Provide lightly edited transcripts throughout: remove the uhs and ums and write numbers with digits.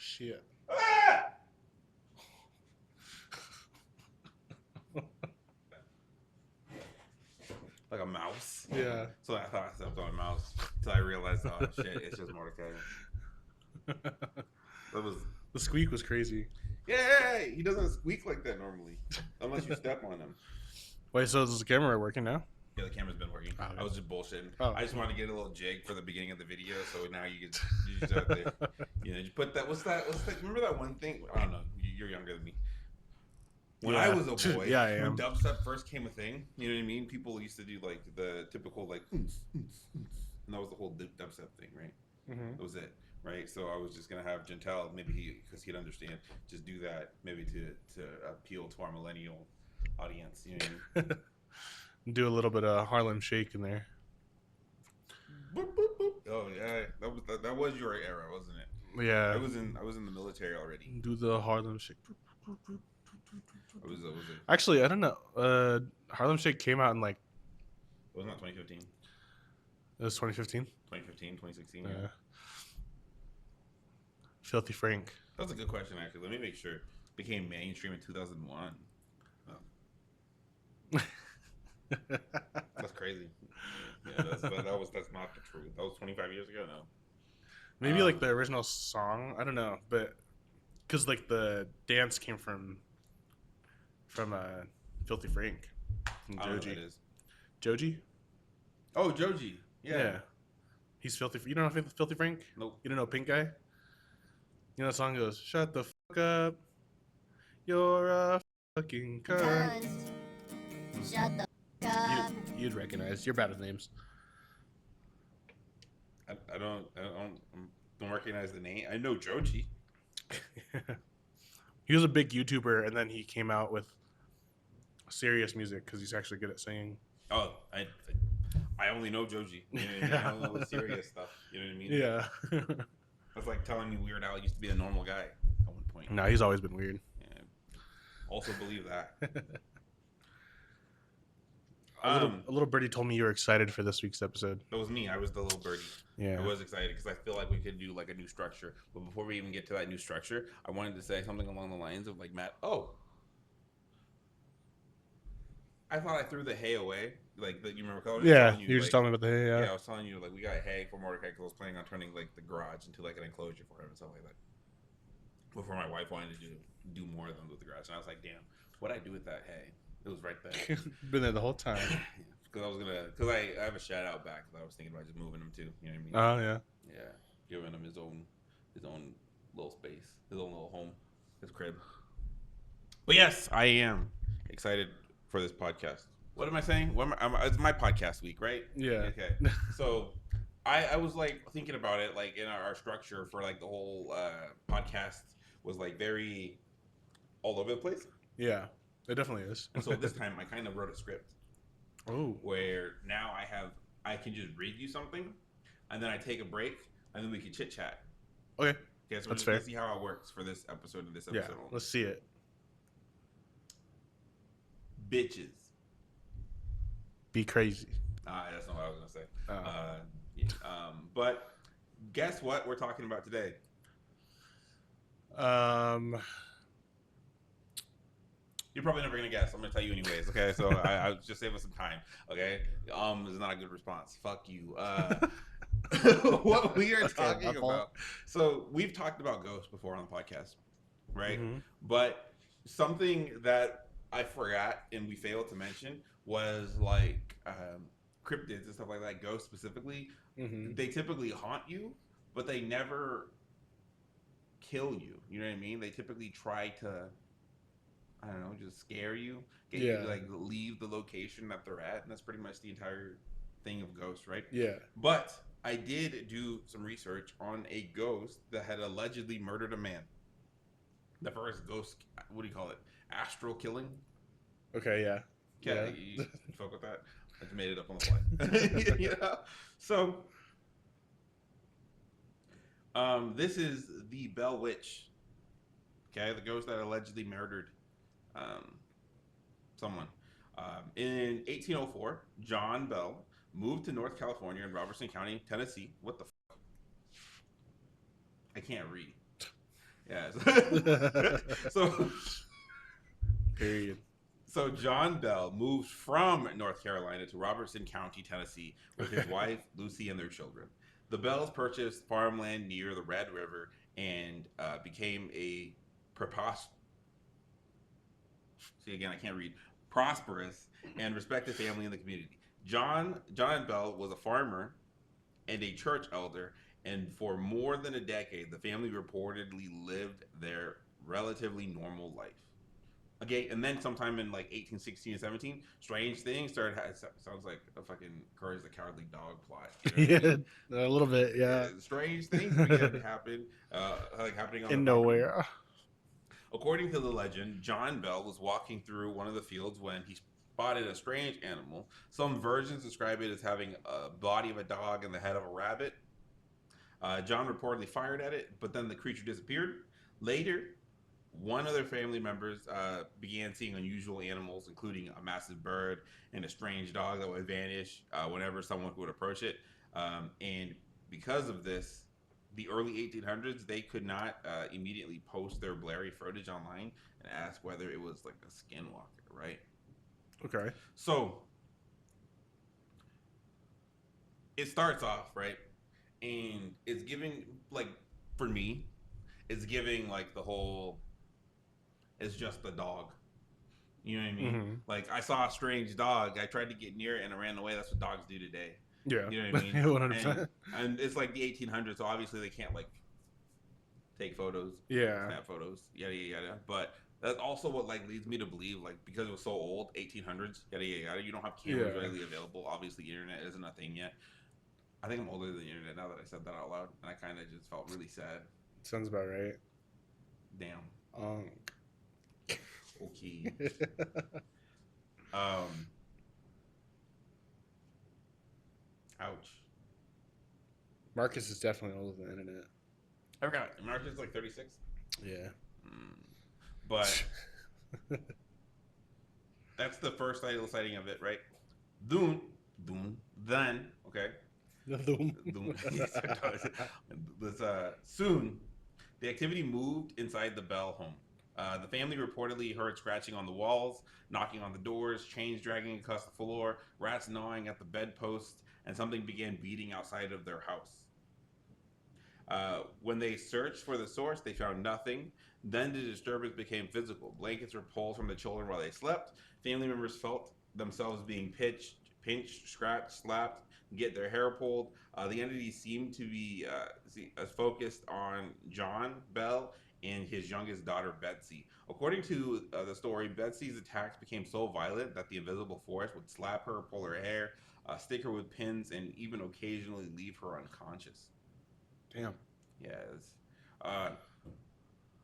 shit. Like a mouse. Yeah. So I thought I stepped on a mouse. So I realized, oh shit, it's just Mordecai. That was The squeak was crazy. yeah. He doesn't squeak like that normally, unless you step on him. Wait, so is the camera working now? Yeah, the camera's been working. Oh, okay. I was just bullshitting. Oh, I just wanted to get a little jig for the beginning of the video, so now you just out there. You know, you put that. What's that? Remember that one thing? I don't know. You're younger than me. When I was a boy, yeah, I am. when dubstep first came a thing, you know what I mean? People used to do like the typical like, and that was the whole dubstep thing, right? Mm-hmm. That was it, right? So I was just gonna have Gentel, maybe because he'd understand, just do that, maybe to appeal to our millennial audience. You know what I mean? Do a little bit of Harlem Shake in there. Boop, boop, boop. Oh yeah, that was your era, wasn't it? Yeah. I was in the military already. Do the Harlem Shake. I was it. Actually, I don't know. Harlem Shake came out in like. It was not 2015. It was 2015. 2015, 2016. Yeah. Filthy Frank. That's a good question, actually. Let me make sure. Became mainstream in 2001. Oh. That's crazy. Yeah, that's not the truth. That was 25 years ago. No. Maybe like the original song. I don't know, but because like the dance came from Filthy Frank from I don't know Joji. what that is. Joji? Oh, Joji. Yeah. He's filthy. You don't know Filthy Frank? Nope. You don't know Pink Guy? You know that song goes, "Shut the fuck up, you're a fucking cunt." Shut the fuck up. You'd recognize. You're bad with names. I don't recognize the name. I know Joji. He was a big YouTuber, and then he came out with serious music because he's actually good at singing. Oh, I only know Joji. You know what I mean? I don't know the serious stuff. You know what I mean? Yeah. That's like telling me Weird Al used to be a normal guy at one point. No, he's always been weird. Yeah. Also believe that. A little birdie told me you were excited for this week's episode. That was me. I was the little birdie. Yeah. I was excited because I feel like we could do like a new structure. But before we even get to that new structure, I wanted to say something along the lines of like, Matt, I thought I threw the hay away. Like, you remember? Yeah, you were just telling me about the hay. Yeah, I was telling you, like, we got hay for Mordecai because I was planning on turning, like, the garage into, like, an enclosure for him and stuff like that. Before my wife wanted to do more of them with the garage. And I was like, damn, what'd I do with that hay? It was right there. Been there the whole time. Because I have a shout out back because I was thinking about just moving him too. You know what I mean? Oh, yeah. Yeah. Giving him his own little space, his own little home, his crib. But yes, I am excited for this podcast. What am I saying? It's my podcast week, right? Yeah. Okay. So I was like thinking about it, like in our structure for like the whole podcast was like very all over the place. Yeah, it definitely is. And so this time I kind of wrote a script. Oh. Where now I can just read you something, and then I take a break, and then we can chit chat. Okay. Okay, so that's we're fair. Gonna see how it works for this episode and this episode. Yeah, let's see it. Bitches. Be crazy. That's not what I was gonna say. Oh. But guess what we're talking about today? You're probably never gonna guess. I'm gonna tell you anyways. Okay, so I'll just save us some time. Okay, is not a good response. Fuck you. What we are talking about. So we've talked about ghosts before on the podcast, right? Mm-hmm. But something that I forgot and we failed to mention was like cryptids and stuff like that. Ghosts specifically, they typically haunt you, but they never kill you. You know what I mean? They typically try to, I don't know, just scare you, get you to like leave the location that they're at, and that's pretty much the entire thing of ghosts, right? Yeah. But I did do some research on a ghost that had allegedly murdered a man. The first ghost, what do you call it? Astral killing. Okay, yeah. Yeah. You fuck with that? I just made it up on the fly. You know? So, this is the Blair Witch. Okay, the ghost that allegedly murdered someone. In 1804, John Bell moved to North California in Robertson County, Tennessee. What the fuck? I can't read. Yeah. So Period. So John Bell moved from North Carolina to Robertson County, Tennessee, with his wife Lucy and their children. The Bells purchased farmland near the Red River and became a see again I can't read prosperous and respected family in the community. John Bell was a farmer and a church elder, and for more than a decade, the family reportedly lived their relatively normal life. Okay, and then sometime in like 1816 and 17, strange things started. Sounds like a fucking Courage the Cowardly Dog plot. You know what I mean? A little bit, yeah. Strange things began to happen, like happening on In the property. nowhere. According to the legend, John Bell was walking through one of the fields when he spotted a strange animal. Some versions describe it as having a body of a dog and the head of a rabbit. John reportedly fired at it, but then the creature disappeared. Later, one of their family members began seeing unusual animals, including a massive bird and a strange dog that would vanish whenever someone would approach it. And because of this, the early 1800s, they could not immediately post their blurry footage online and ask whether it was like a skinwalker, right? Okay. So it starts off, right? And it's giving, like, for me, it's giving like the whole, it's just a dog. You know what I mean? Mm-hmm. Like, I saw a strange dog. I tried to get near it and it ran away. That's what dogs do today. Yeah. You know what I mean? 100%. And it's like the 1800s, so obviously they can't like take photos, Yeah. snap photos, yada yada yada. But that's also what like leads me to believe, like, because it was so old, 1800s, yada yada yada. You don't have cameras readily available. Obviously, the internet isn't a thing yet. I think I'm older than the internet now that I said that out loud, and I kind of just felt really sad. Sounds about right. Damn. Okay. Ouch. Marcus is definitely older than the internet. I forgot. Marcus is like 36. Yeah. But that's the first sighting of it, right? Then, okay. Soon, the activity moved inside the Bell home. The family reportedly heard scratching on the walls, knocking on the doors, chains dragging across the floor, rats gnawing at the bedpost, and something began beating outside of their house. When they searched for the source, they found nothing. Then the disturbance became physical. Blankets were pulled from the children while they slept. Family members felt themselves being pinched, scratched, slapped, get their hair pulled. The entity seemed to be focused on John Bell and his youngest daughter, Betsy. According to the story, Betsy's attacks became so violent that the invisible force would slap her, pull her hair, stick her with pins, and even occasionally leave her unconscious. Damn. Yes.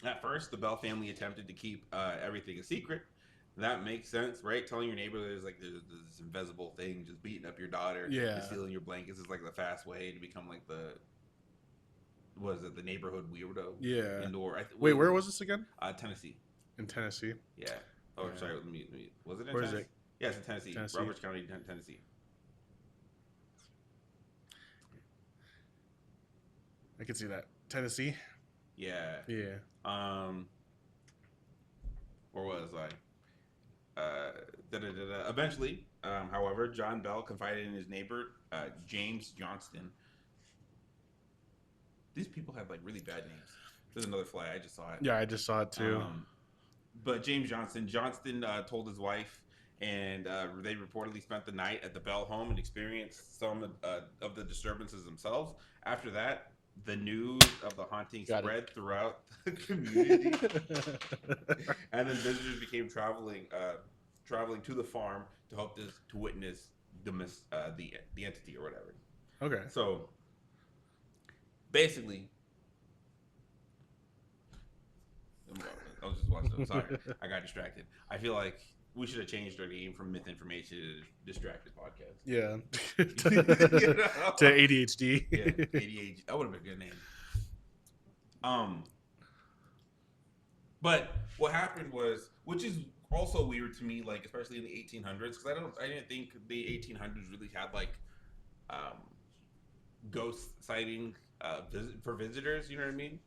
At first, the Bell family attempted to keep everything a secret. That makes sense, right? Telling your neighbor there's this invisible thing just beating up your daughter, and stealing your blankets is like the fast way to become like the neighborhood weirdo? Yeah. Indoor. Wait, where was this again? Tennessee. In Tennessee. Yeah. Oh, sorry. Let me. Was it in Where Tennessee? is it? Yeah, it's in Tennessee. Roberts County, Tennessee. I can see that. Tennessee. Yeah. Yeah. Where was I? Eventually, however, John Bell confided in his neighbor, James Johnston. These people have like really bad names. There's another fly. I just saw it. Yeah, I just saw it too. But James Johnston told his wife, and they reportedly spent the night at the Bell home and experienced some of the disturbances themselves. After that, the news of the haunting spread throughout the community, and then visitors became traveling to the farm to hope to witness the entity or whatever. Okay. So basically, I was just watching. I'm sorry, I got distracted. I feel like we should have changed our name from Myth Information to Distracted Podcast. Yeah. You know? To ADHD. Yeah, ADHD. That would have been a good name. But what happened was, which is also weird to me, like especially in the 1800s, because I didn't think the 1800s really had like ghost sighting for visitors. You know what I mean?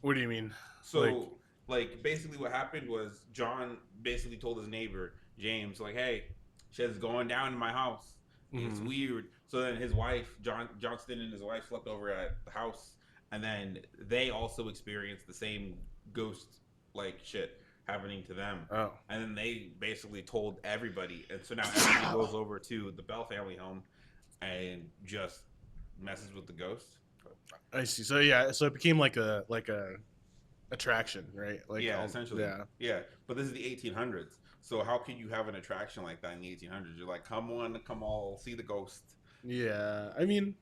What do you mean? So, like, basically what happened was John basically told his neighbor, James, like, hey, shit's going down in my house. It's Mhm. weird. So then his wife, Johnston and his wife slept over at the house, and then they also experienced the same ghost like shit happening to them. Oh, And then they basically told everybody. And so now everybody goes over to the Bell family home and just messes with the ghost. I see. So yeah, so it became like a attraction, right? Like Yeah, essentially. Yeah. Yeah, but this is the 1800s. So how could you have an attraction like that in the 1800s? You're like, come on, come all, see the ghost. Yeah. I mean,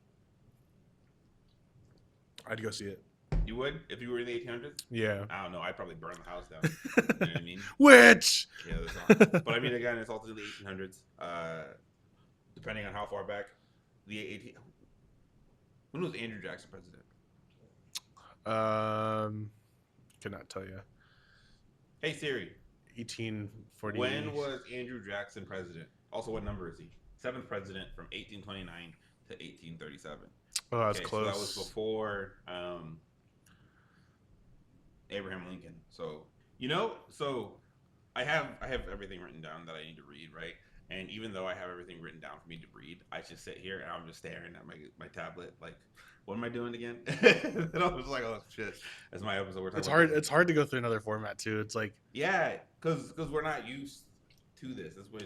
I'd go see it. You would if you were in the 1800s? Yeah. I don't know. I'd probably burn the house down. You know what I mean? Witch. Yeah, that's not. But I mean, again, it's also in the 1800s. Depending on how far back the 18. When was Andrew Jackson president? Cannot tell you. Hey Siri, 1840. when was Andrew Jackson president? Also, what number is he? Seventh president from 1829 to 1837. Oh, that's Okay, close. so that was before Abraham Lincoln. So so I have everything written down that I need to read, right? And even though I have everything written down for me to read, I just sit here and I'm just staring at my tablet, like, what am I doing again? And I was like, oh shit, that's my episode. We're talking It's about hard. this. It's hard to go through another format too. It's like Yeah, because we're not used to this. That's what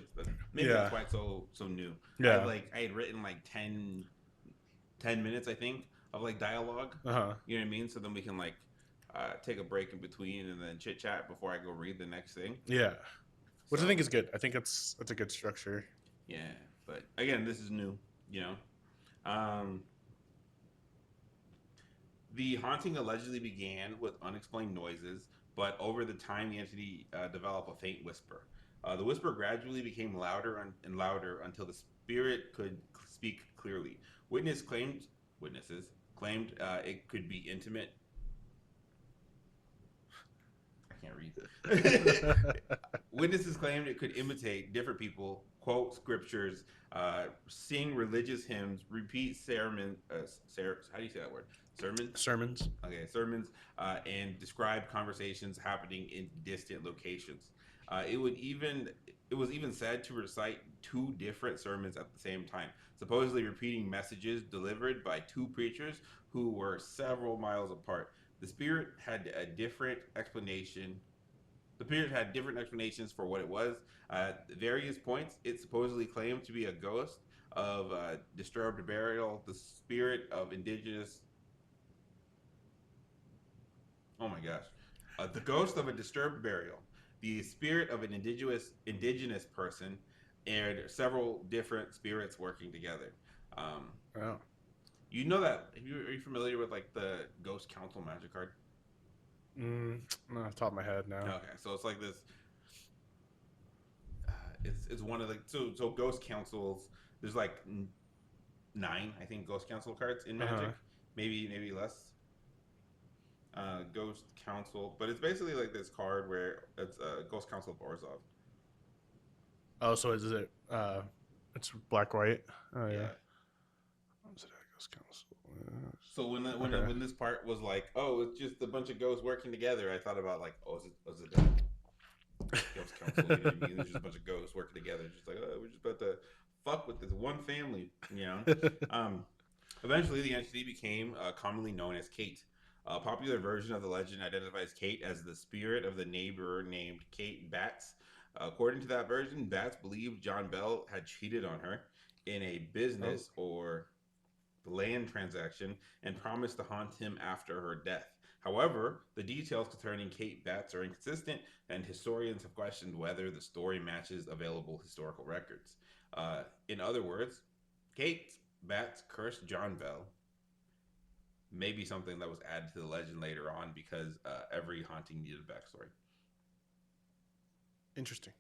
maybe Yeah. that's why it's so new. Yeah. I had written like 10 minutes, I think, of like dialogue. uh-huh. You know what I mean? So then we can like take a break in between and then chit chat before I go read the next thing. Yeah. Which So, I think is good. I think it's a good structure. yeah. But again, this is new. You know, the haunting allegedly began with unexplained noises, but over the time, the entity developed a faint whisper. The whisper gradually became louder and louder until the spirit could speak clearly. Witnesses claimed it could be intimate. I can't read. Witnesses claimed it could imitate different people, quote scriptures, sing religious hymns, repeat sermon. How do you say that word? Sermons. Okay, sermons, and describe conversations happening in distant locations. It was even said to recite two different sermons at the same time, supposedly repeating messages delivered by two preachers who were several miles apart. The spirit had a different explanation. The spirit had different explanations for what it was. At various points, it supposedly claimed to be a ghost of disturbed burial, the spirit of indigenous. Oh my gosh. The ghost of a disturbed burial, the spirit of an indigenous person, and several different spirits working together. Oh. You know that? Are you familiar with like the Ghost Council magic card? Not off the top of my head now. Okay, so it's like this. It's one of the so Ghost Councils. There's like 9, I think, Ghost Council cards in Magic. Uh-huh. Maybe less. Ghost Council, but it's basically like this card where it's Ghost Council of Orzhov. Oh, so is it? It's black white. Oh yeah. So when this part was like, oh, it's just a bunch of ghosts working together, I thought about like, oh, is it Ghost Council? You know what I mean? There's just a bunch of ghosts working together, just like, oh, we're just about to fuck with this one family, you know. Eventually, the entity became commonly known as Kate. A popular version of the legend identifies Kate as the spirit of the neighbor named Kate Batts. According to that version, Batts believed John Bell had cheated on her in a business or land transaction and promised to haunt him after her death. However, the details concerning Kate Batts are inconsistent, and historians have questioned whether the story matches available historical records. In other words, Kate Batts cursed John Bell. Maybe something that was added to the legend later on because every haunting needed a backstory. Interesting.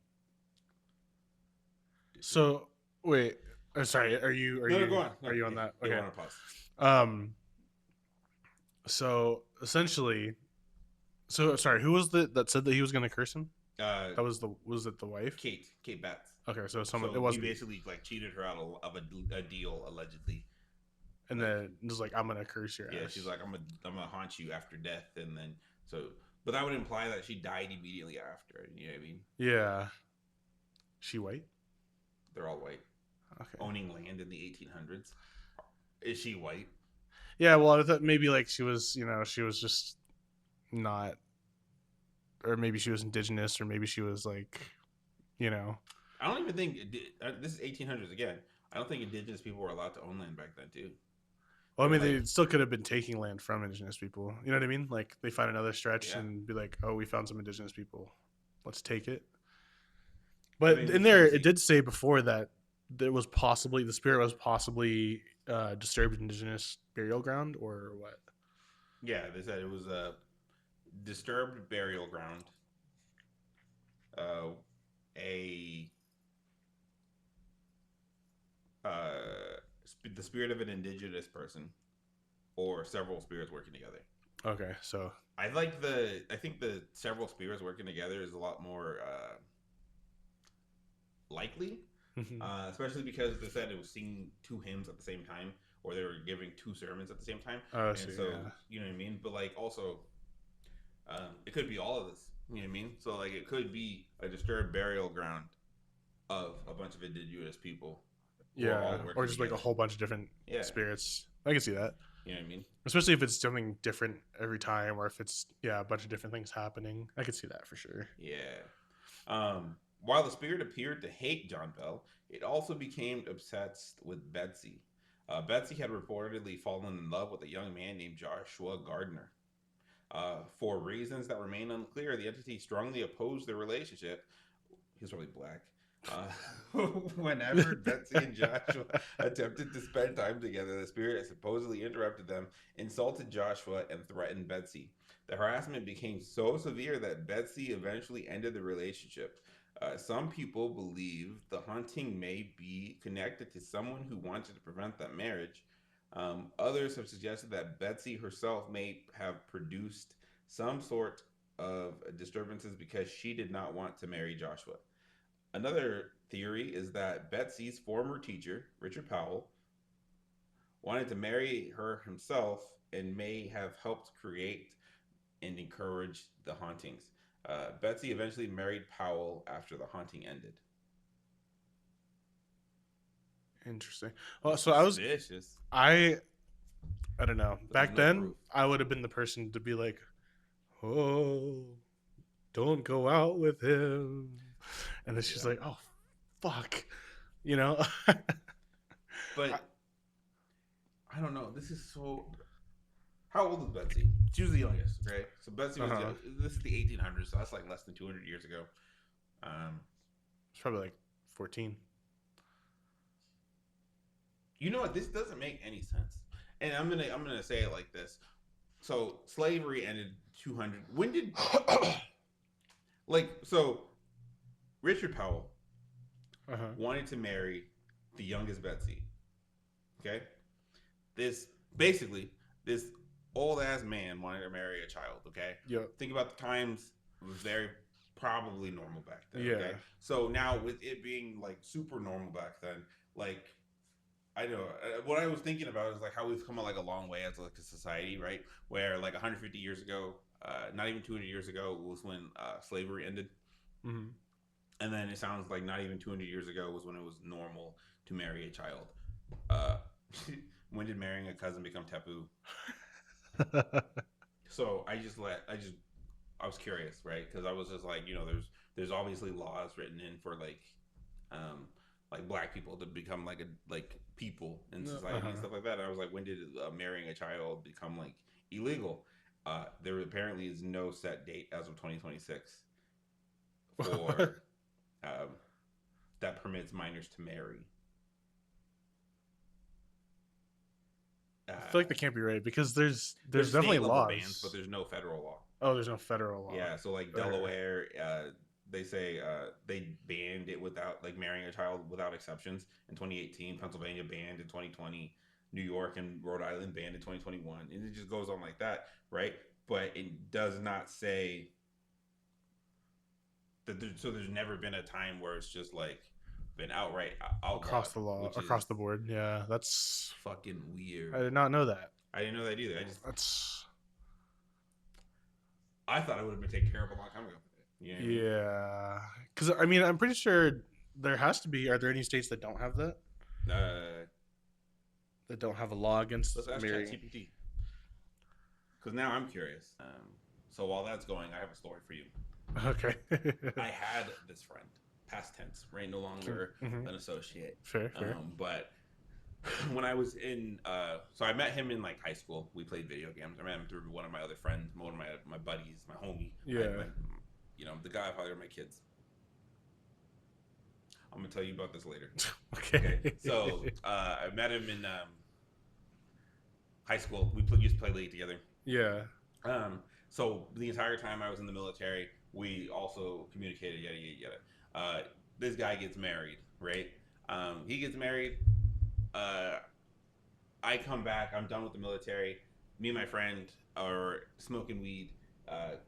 So wait, sorry. Are you? No, go on. Are you on that? Okay. Okay. On pause. So essentially, sorry. Who was that said that he was going to curse him? That was it the wife? Kate Batts. Okay, so So it wasn't. he basically like cheated her out of a deal allegedly. And Like, then it was like, I'm gonna curse your yeah, ass. she's like, I'm gonna haunt you after death, and then but that would imply that she died immediately after. You know what I mean? Yeah. She white? They're all white, Okay. owning land in the 1800s. Is she white? Yeah, well, I thought maybe like she was, she was just not, or maybe she was indigenous, or maybe she was like, you know. I don't even think this is 1800s again. I don't think indigenous people were allowed to own land back then too. Well, I mean, Like, they still could have been taking land from indigenous people. You know what I mean? Like they find another stretch yeah. and be like, "Oh, we found some indigenous people. Let's take it." I But mean, in it's there, crazy. it did say before that there was possibly the spirit was possibly disturbed indigenous burial ground or what? Yeah, they said it was a disturbed burial ground. Uh, a the spirit of an indigenous person or several spirits working together. Okay, so I think the several spirits working together is a lot more likely, especially because they said it was singing two hymns at the same time, or they were giving two sermons at the same time, oh, and so so yeah, you know what I mean. But like also, it could be all of this. You know what I mean? So like it could be a disturbed burial ground of a bunch of indigenous people who are all yeah, working or just like a together. whole bunch of different Yeah, spirits. I can see that, you know what I mean? especially if it's something different every time, or if it's a bunch of different things happening. I could see that for sure. Yeah. While the spirit appeared to hate John Bell, it also became obsessed with Betsy. Betsy had reportedly fallen in love with a young man named Joshua Gardner. For reasons that remain unclear, the entity strongly opposed their relationship. He was probably black. Whenever Betsy and Joshua attempted to spend time together, the spirit supposedly interrupted them, insulted Joshua, and threatened Betsy. The harassment became so severe that Betsy eventually ended the relationship. Some people believe the haunting may be connected to someone who wanted to prevent that marriage. Others have suggested that Betsy herself may have produced some sort of disturbances because she did not want to marry Joshua. Another theory is that Betsy's former teacher, Richard Powell, wanted to marry her himself and may have helped create and encourage the hauntings. Betsy eventually married Powell after the haunting ended. Interesting. Well, so Suspicious, I don't know. but there's Back no then, proof. I would have been the person to be like, "Oh, don't go out with him," and then she's Yeah, like, "Oh, fuck," you know. I- but I don't know. This is so. How old is Betsy? She was the youngest, right? So Betsy was uh-huh. this is the 1800s, so that's like less than 200 years ago. Um, It's probably like 14. you know what? This doesn't make any sense, and I'm gonna say it like this. So slavery ended 200. When did so Richard Powell Uh-huh. wanted to marry the youngest Betsy. Okay, this basically this old ass man wanted to marry a child. Okay, Yep. think about the times. It was very probably normal back then. Yeah. Okay, so now with it being like super normal back then, like I know what I was thinking about is like how we've come like a long way as like a society, right? Where like 150 years ago, not even 200 years ago was when slavery ended, Mm-hmm. and then it sounds like not even 200 years ago was when it was normal to marry a child. Uh, when did marrying a cousin become taboo? So I was curious, right? Because I was just like, there's obviously laws written in for um, like black people to become like people in society and Uh-huh. stuff like that. And I was like, when did marrying a child become like illegal? There apparently is no set date as of 2026 for um, that permits minors to marry. I feel like that can't be right because there's There's definitely state level bans, but laws. there's no federal law. Oh, there's no federal law. Yeah, so like Okay. Delaware, they say they banned it without like marrying a child without exceptions in 2018. Pennsylvania banned in 2020. New York and Rhode Island banned in 2021, and it just goes on like that, right? But it does not say that. So there's never been a time where it's just like been outright outlawed across the law, which across is the board. Yeah, that's. fucking weird. I did not know that. I didn't know that either. That's. I thought it would have been taken care of a long time ago. You know what I mean? Yeah, because I mean, I'm pretty sure there has to be. Are there any states that don't have that? That don't have a law against Let's ask marrying? ChatGPT. Because now I'm curious. So while that's going, I have a story for you. Okay. I had this friend, past tense, right? No longer an associate. Fair. But when I was in, so I met him in like high school. We played video games. I met him through one of my other friends, one of my buddies, my homie. Yeah. The godfather of my kids. I'm gonna tell you about this later. Okay. So I met him in high school. We used to play League together. Yeah. So the entire time I was in the military, we also communicated, yada. This guy gets married, right? He gets married. I come back. I'm done with the military. Me and my friend are smoking weed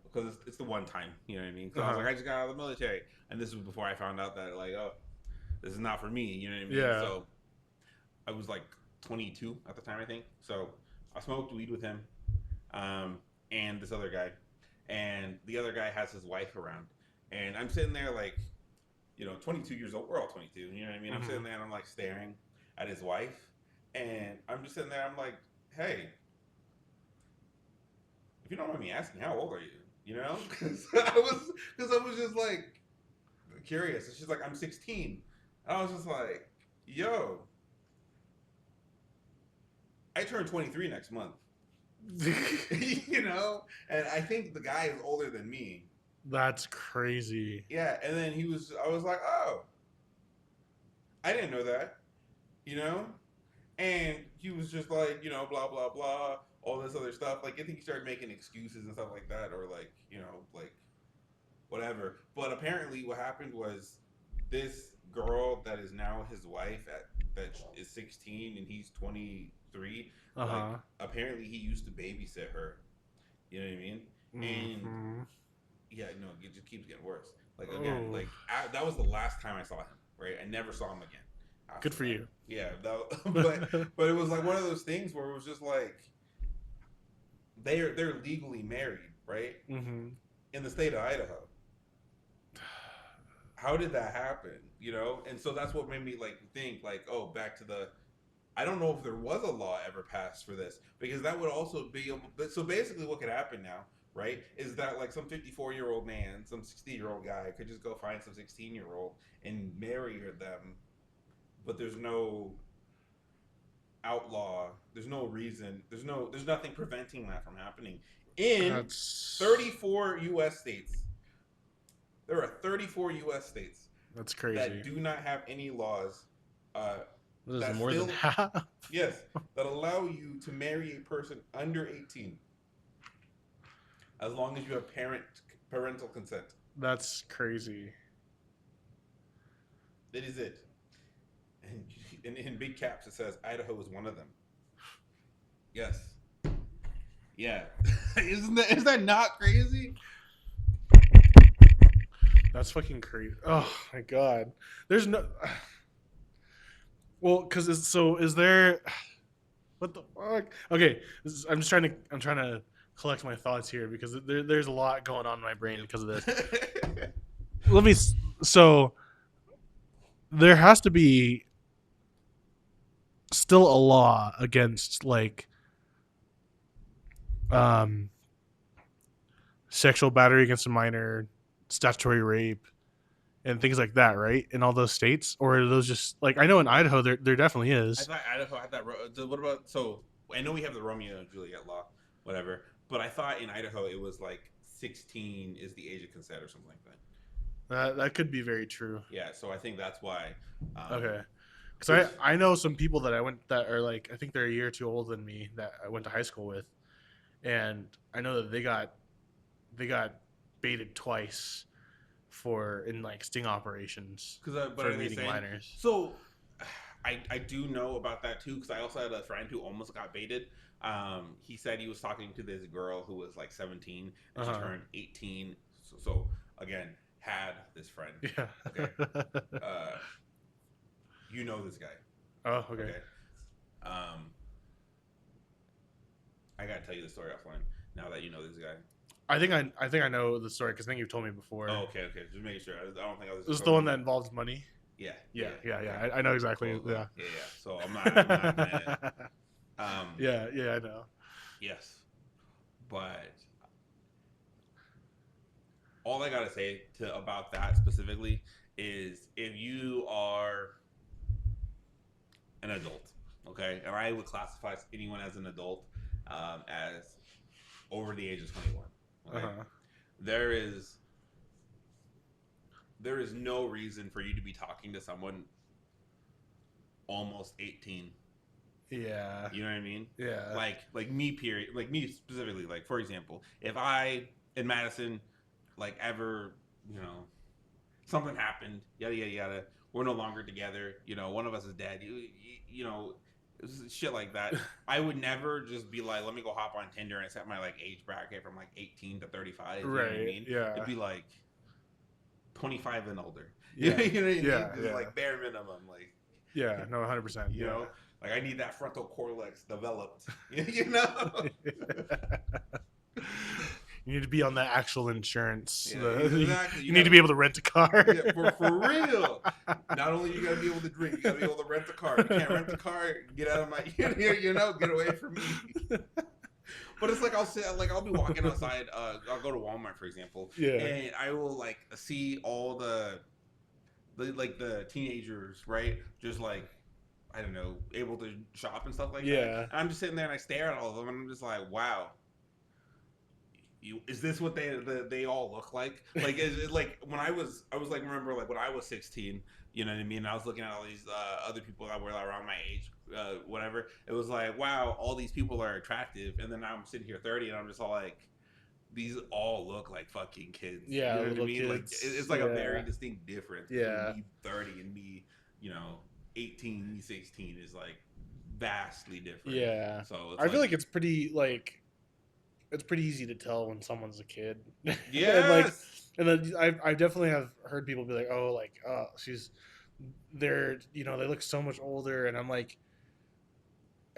because it's the one time, you know what I mean? So I was like, I just got out of the military. And this was before I found out that, like, oh, this is not for me, you know what I mean? Yeah. So I was like 22 at the time, I think. So I smoked weed with him and this other guy. And the other guy has his wife around. And I'm sitting there like, 22 years old. We're all 22, you know what I mean? I'm sitting there and I'm like staring at his wife. And I'm just sitting there, I'm like, hey, if you don't mind me asking, how old are you? You know? Because I was just like curious. And she's like, I'm 16. And I was just like, yo, I turn 23 next month. And I think the guy is older than me. That's crazy. Yeah, and then I was like, oh, I didn't know that, and he was just like, blah, blah, blah, all this other stuff. Like, I think he started making excuses and stuff like that, or like, like whatever. But apparently what happened was this girl that is now his wife that is 16 and he's 23, like, apparently he used to babysit her. You know what I mean? And yeah, no, it just keeps getting worse. Like, again, that was the last time I saw him, right? I never saw him again. Good for you. Yeah, but it was like one of those things where it was just like they're legally married, right? In the state of Idaho. How did that happen? And so that's what made me like think like, oh, back to I don't know if there was a law ever passed for this, because that would also be so basically what could happen now, right, is that like some 54-year-old man, some 60-year-old guy could just go find some 16-year-old and marry them, but there's no outlaw, there's no reason, there's nothing preventing that from happening in 34 U.S. states. There are 34 U.S. states. That's crazy. That do not have any laws. This is more than half. Yes, that allow you to marry a person under 18, as long as you have parental consent. That's crazy. That is it. And in big caps it says Idaho is one of them. Yes. Yeah. Is that not crazy? That's fucking crazy. Oh my god. There's no. Well, because is there? What the fuck? Okay, I'm trying to collect my thoughts here because there's a lot going on in my brain because of this. So there has to be still a law against like sexual battery against a minor, statutory rape, and things like that, right? In all those states, or are those just like, I know in Idaho there definitely is. I thought Idaho had that. What about, so I know we have the Romeo and Juliet law, whatever, but I thought in Idaho it was like 16 is the age of consent or something like that. That could be very true. Yeah, so I think that's why. Okay, because I know some people that that are like, I think they're a year or two older than me that I went to high school with, and I know that they got baited twice in like sting operations for meeting minors. So I do know about that too, because I also had a friend who almost got baited. He said he was talking to this girl who was like 17 and she turned 18. So again, had this friend. Yeah. Okay. You know this guy. Oh, okay. I gotta tell you the story offline now that you know this guy. I think I know the story because I think you've told me before. Oh, okay. Just making sure. I don't think I was. This is the one that involves money. Yeah. Yeah. Okay. I know exactly. Cool. Yeah. Yeah. So I'm not mad. Yeah, I know. Yes, but all I gotta say about that specifically is if you are an adult, okay, and I would classify anyone as an adult as over the age of 21. Okay, there is no reason for you to be talking to someone almost 18. Yeah. You know what I mean? Yeah. Like me, period. Like me specifically. Like, for example, if I in Madison, like ever, you know, something happened, yada yada yada. We're no longer together. You know, one of us is dead. You know, shit like that. I would never just be like, let me go hop on Tinder and set my like age bracket from like 18 to 35. You know what I mean? Yeah. It'd be like 25 and older. Yeah. You know what I mean? Yeah. Just like bare minimum, like. Yeah. No, 100%. You know. Like, I need that frontal cortex developed, you know? You need to be on that actual insurance. Yeah, exactly. You need to be able to rent a car. Yeah, for real. Not only you got to be able to drink, you got to be able to rent the car. You can't rent the car, get out of my, you know, get away from me. But it's like I'll be walking outside. I'll go to Walmart, for example, and I will like see all the teenagers, right? Just like, I don't know, able to shop and stuff like that. Yeah. And I'm just sitting there and I stare at all of them and I'm just like, wow. Is this what they all look like? Like, is it like when I was like, remember like when I was 16, you know what I mean? I was looking at all these other people that were around my age, whatever. It was like, wow, all these people are attractive. And then I'm sitting here 30 and I'm just all like, these all look like fucking kids. Yeah. You know what I mean? Kids. Like, it's like a very distinct difference. Yeah. Me 30 and me, you know, 18, me 16 is like vastly different. Yeah. So I feel like it's pretty easy to tell when someone's a kid. Yeah. and then I definitely have heard people be like, oh, like, they're, you know, they look so much older, and I'm like,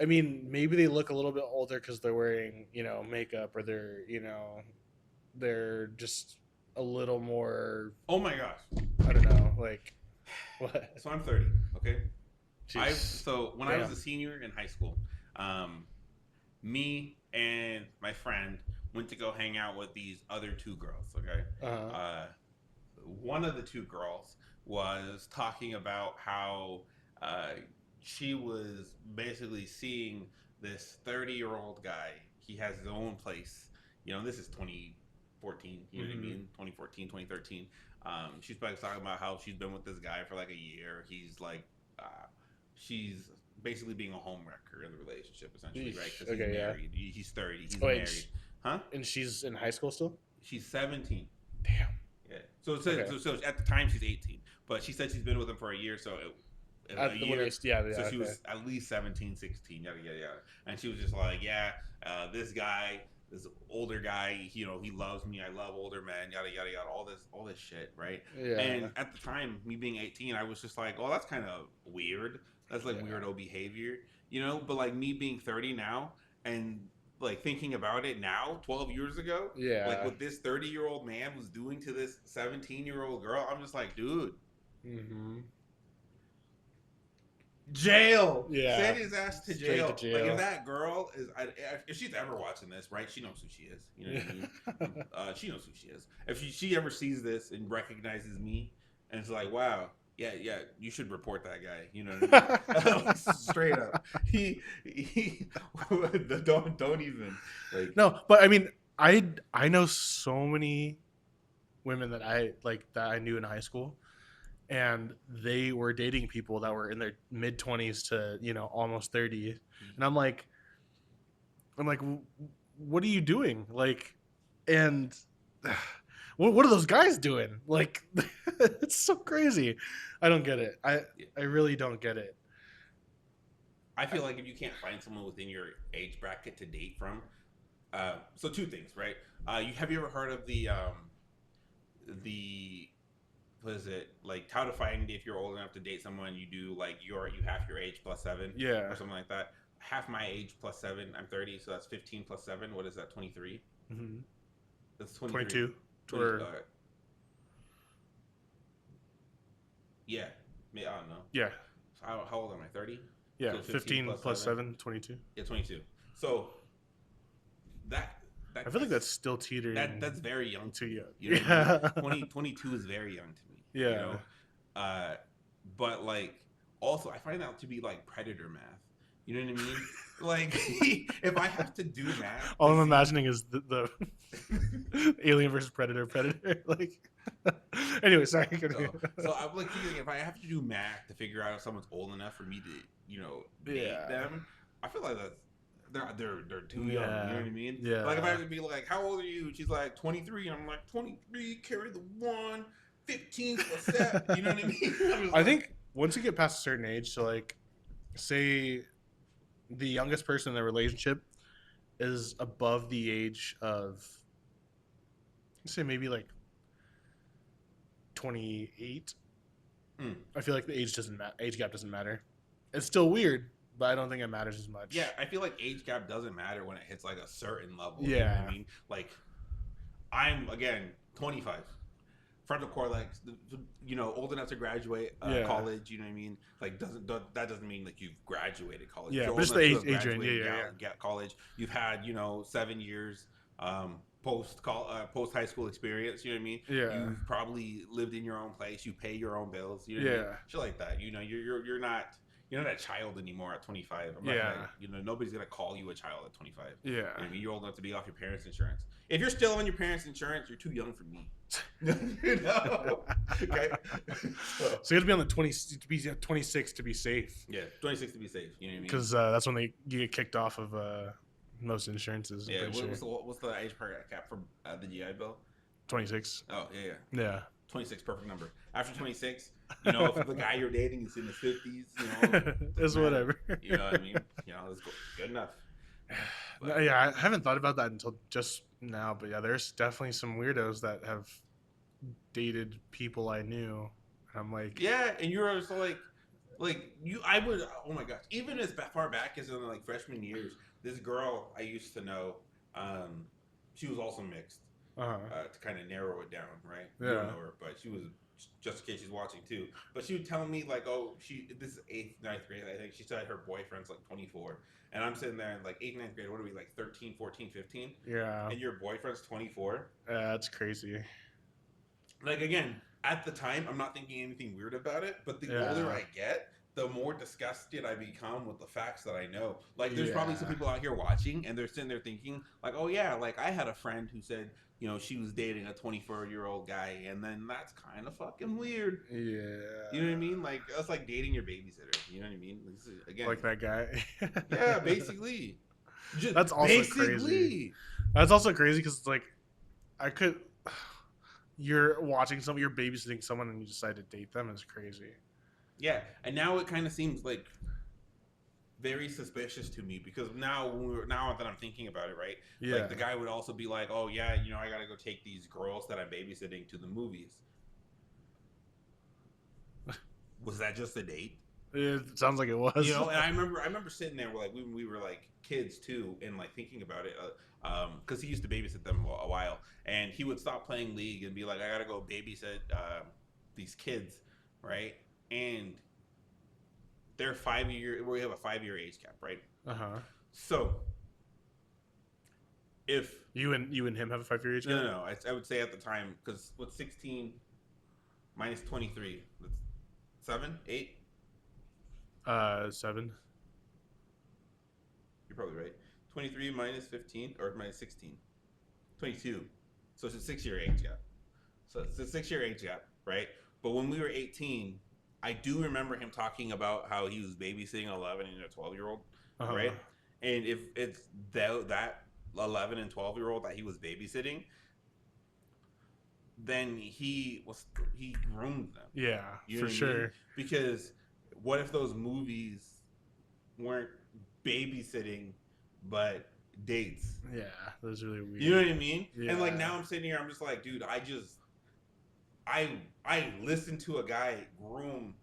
I mean, maybe they look a little bit older because they're wearing, you know, makeup, or they're, you know, they're just a little more. Oh my gosh. I don't know, like, what? So I'm 30. Okay. Jeez. When I was a senior in high school, me and my friend went to go hang out with these other two girls. Okay. One of the two girls was talking about how she was basically seeing this 30-year-old guy. He has his own place. You know, this is 2014. You know what I mean? 2014, 2013. She's talking about how she's been with this guy for like a year. He's like, she's basically being a homewrecker in the relationship, essentially, right? Because he's married. He's 30. He's married. Huh? And she's in high school still? She's 17. Damn. Yeah. So at the time she's 18, but she said she's been with him for a year, so At the least, yeah. So she was at least 17, 16, yada yada yada. And she was just like, this guy, this older guy, you know, he loves me. I love older men, yada yada yada. All this shit, right? Yeah. And at the time, me being 18, I was just like, oh, that's kind of weird. That's like weirdo behavior, you know. But like me being 30 now and like thinking about it now, 12 years ago, like what this 30-year-old man was doing to this 17-year-old girl, I'm just like, dude. Jail. Yeah. Send his ass to jail. Like, if that girl is, if she's ever watching this, right? She knows who she is. You know what I mean? She knows who she is. If she ever sees this and recognizes me, and it's like, wow, yeah, you should report that guy. You know what I mean? Straight up. He don't even. Like, no, but I mean, I know so many women that I knew in high school. And they were dating people that were in their mid 20s to, you know, almost 30. And I'm like, what are you doing? Like, and what are those guys doing? Like, it's so crazy. I don't get it. I really don't get it. I feel like if you can't find someone within your age bracket to date from, so two things, right? Have you ever heard of the what is it, like how to find if you're old enough to date someone, you do like you half your age plus 7 Yeah. or something like that. Half my age plus 7, I'm 30, so that's 15 plus 7. What is that, 23? Mm-hmm. That's 23. 22. 20, Or yeah, I don't know. yeah. So how old am I? 30. Yeah, So 15 plus 7, 22. Yeah, 22. So that I feel like that's still teetering. That's very young. Too young. You know Yeah. what I mean? 22 is very young to me. Yeah. You know? But like, also I find that to be like predator math. You know what I mean? Like, if I have to do math, all I'm imagining is the Alien versus Predator. Like, anyway, sorry. So I'm like thinking, if I have to do math to figure out if someone's old enough for me to, date them, I feel like they're too young. You know what I mean? Yeah. Like if I have to be like, how old are you? And she's like 23, and I'm like 23. Carry the 1, 15 plus 7. You know what I mean? I think once you get past a certain age, so like, say the youngest person in the relationship is above the age of, say maybe like 28. I feel like the age gap doesn't matter. It's still weird, but I don't think it matters as much. Yeah, I feel like age gap doesn't matter when it hits like a certain level. Yeah. You know what I mean? Like, I'm, again, 25. Frontal cortex, old enough to graduate college, you know what I mean? Like, that doesn't mean like you've graduated college. Yeah, You're but just the age range. Yeah. College. You've had, 7 years post high school experience, you know what I mean? Yeah. You've probably lived in your own place. You pay your own bills, you know what I mean? Shit like that. You're not a child anymore at 25. Nobody's gonna call you a child at 25. Yeah. You know what I mean? You're old enough to be off your parents' insurance. If you're still on your parents' insurance, you're too young for me. Okay. So you have to be on the 26 to be safe. Yeah, 26 to be safe. You know what I mean? Because that's when you get kicked off of most insurances. Yeah. What's the age cap for the GI Bill? 26. Oh yeah. Yeah. 26, perfect number. After 26, if the guy you're dating is in his 50s, it's whatever. You know what I mean? It's good enough. But, yeah, I haven't thought about that until just now. But yeah, there's definitely some weirdos that have dated people I knew. And I'm like, yeah, and you're also I would, oh my gosh, even as far back as in like freshman years, this girl I used to know, she was also mixed. To kind of narrow it down, right? Yeah. You don't know her, but she was, just in case she's watching too. But she would tell me like, oh, this is 8th, 9th grade. I think she said her boyfriend's like 24, and I'm sitting there like 8th, 9th grade. What are we, like 13, 14, 15? Yeah. And your boyfriend's 24. That's crazy. Like, again, at the time, I'm not thinking anything weird about it. But the older I get, the more disgusted I become with the facts that I know. Like, there's probably some people out here watching, and they're sitting there thinking, like, oh yeah, like I had a friend who said, she was dating a 24-year-old guy, and then that's kind of fucking weird. Yeah. You know what I mean? Like, that's like dating your babysitter. You know what I mean? Again, like that guy. Yeah, basically. That's also crazy. That's also crazy because it's like, you're watching you're babysitting someone and you decide to date them is crazy. Yeah, and now it kind of seems like very suspicious to me because now that I'm thinking about it, right? Yeah. Like the guy would also be like, "Oh yeah, I gotta go take these girls that I'm babysitting to the movies." Was that just a date? It sounds like it was. And I remember sitting there like when we were like kids too, and like thinking about it, because he used to babysit them a while, and he would stop playing League and be like, "I gotta go babysit these kids," right? And they're 5 year. We have a 5-year age cap, right? So if you and him have a 5-year age cap? No. I would say at the time, because what's 16 minus 23? That's 7, 8. 7. You're probably right. 23 minus 15 or minus 16, 22. So it's a 6-year age gap. So it's a 6-year age gap, right? But when we were 18. I do remember him talking about how he was babysitting an 11 and a 12-year-old, right? And if it's that 11 and 12-year-old that he was babysitting, then he groomed them. Yeah, for sure. mean? Because what if those movies weren't babysitting, but dates? Yeah, that was really weird. You know what I mean? Yeah. And like now I'm sitting here, I'm just like, dude, I listened to a guy groom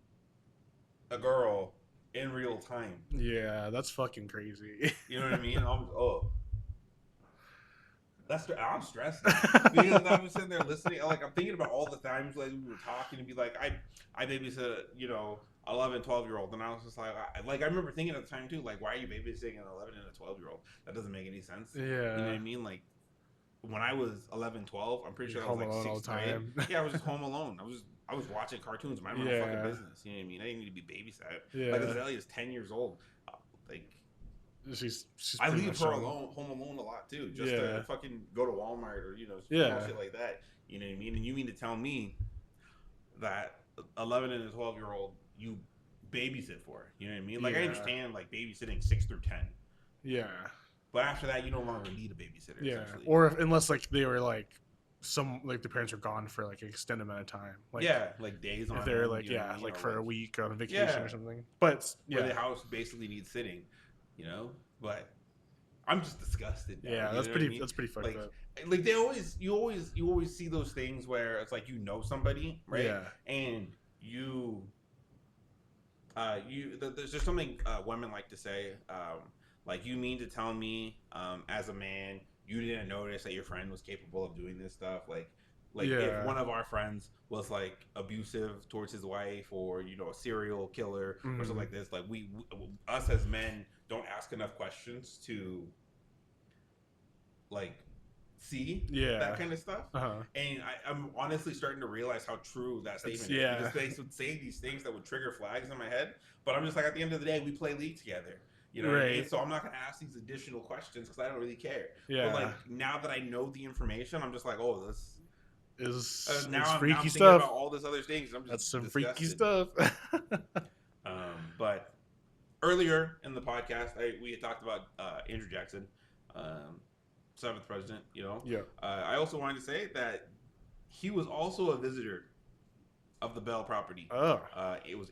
a girl in real time. Yeah, that's fucking crazy. You know what I mean? I'm stressed now. Because I'm sitting there listening. Like, I'm thinking about all the times like we were talking and be like, I babysit, 11, 12-year-old. And I was just like, I remember thinking at the time too, like, why are you babysitting an 11 and a 12-year-old? That doesn't make any sense. Yeah. You know what I mean? Like, when I was 11, 12, I'm pretty sure I was home like alone all 6th the grade. time. Yeah, I was just home alone. I was watching cartoons, minding my own fucking business. You know what I mean? I didn't need to be babysat. Yeah. Like, Azalea's 10 years old. Like, she's I pretty leave much her young. home alone a lot too, just to fucking go to Walmart or Yeah. shit like that. You know what I mean? And you mean to tell me that 11 and a 12-year-old you babysit for? You know what I mean? Like, I understand like babysitting 6 through 10. Yeah. But after that, you no longer need a babysitter. Yeah. Essentially. Or unless like they were like the parents were gone for like an extended amount of time. Like, like days on. If they're end, like you know what I mean? like Or for a like, week on a vacation or something. But where the house basically needs sitting. But I'm just disgusted. Now, yeah, that's pretty fucked up. Like you always see those things where it's like somebody, right? Yeah. And there's just something women like to say, like, you mean to tell me, as a man, you didn't notice that your friend was capable of doing this stuff, like if one of our friends was like abusive towards his wife, or a serial killer or something like this, like we us as men don't ask enough questions to like see that kind of stuff. And I'm honestly starting to realize how true that statement is, because they would say these things that would trigger flags in my head, but I'm just like, at the end of the day, we play league together. You know what I mean? So I'm not going to ask these additional questions because I don't really care. But like, now that I know the information, I'm just like, oh, this is now it's I'm freaky thinking stuff. about all this other things. I'm just That's some disgusted. freaky stuff. But earlier in the podcast, we had talked about Andrew Jackson, 7th president. Yeah. I also wanted to say that he was also a visitor of the Bell property. Oh. It was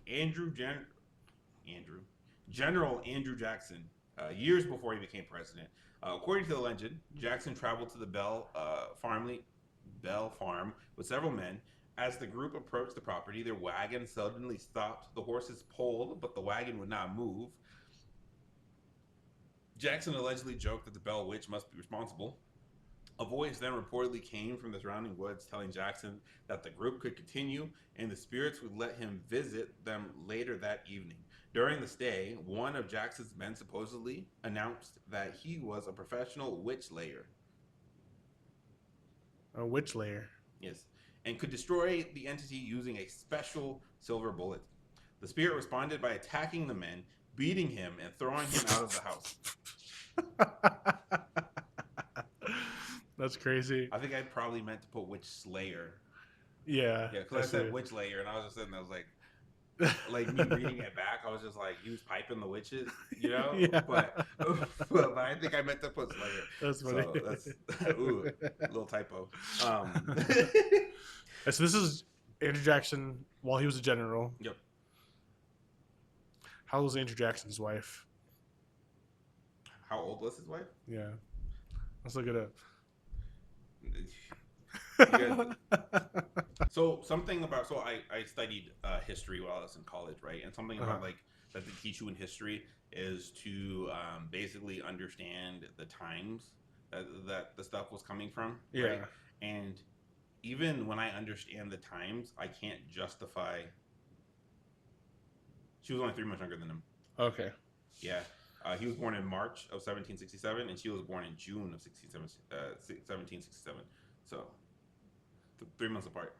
General Andrew Jackson, years before he became president. According to the legend, Jackson traveled to the Bell Farm with several men. As the group approached the property, their wagon suddenly stopped. The horses pulled, but the wagon would not move. Jackson allegedly joked that the Bell Witch must be responsible. A voice then reportedly came from the surrounding woods telling Jackson that the group could continue and the spirits would let him visit them later that evening. During the stay, one of Jackson's men supposedly announced that he was a professional witch layer. A witch layer? Yes. And could destroy the entity using a special silver bullet. The spirit responded by attacking the men, beating him, and throwing him out of the house. That's crazy. I think I probably meant to put witch slayer. Yeah. Yeah, because I said witch layer, and I was just sitting there, I was like me reading it back, I was just like, he was piping the witches, Yeah. But I think I meant to put slayer. That's funny. So that's ooh, little typo. So this is Andrew Jackson while he was a general. Yep. How old was Andrew Jackson's wife? How old was his wife? Yeah. Let's look it up. So I studied history while I was in college, right? And something about like that they teach you in history is to basically understand the times that the stuff was coming from, right? And even when I understand the times, I can't justify. She was only 3 months younger than him. Okay. Yeah. He was born in March of 1767, and she was born in June of 1767. So, 3 months apart.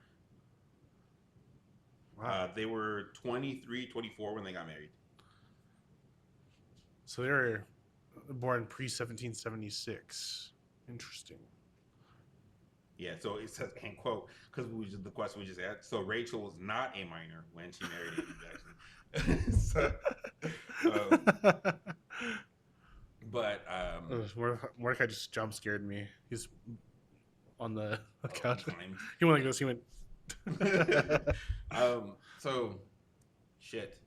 Wow. They were 23, 24 when they got married. So they were born pre-1776. Interesting. Yeah, so it says, and quote, because the question we just had, so Rachel was not a minor when she married Andrew Jackson. So, but Mordecai just jump scared me. He's on the couch. He went like this. He went. So, shit.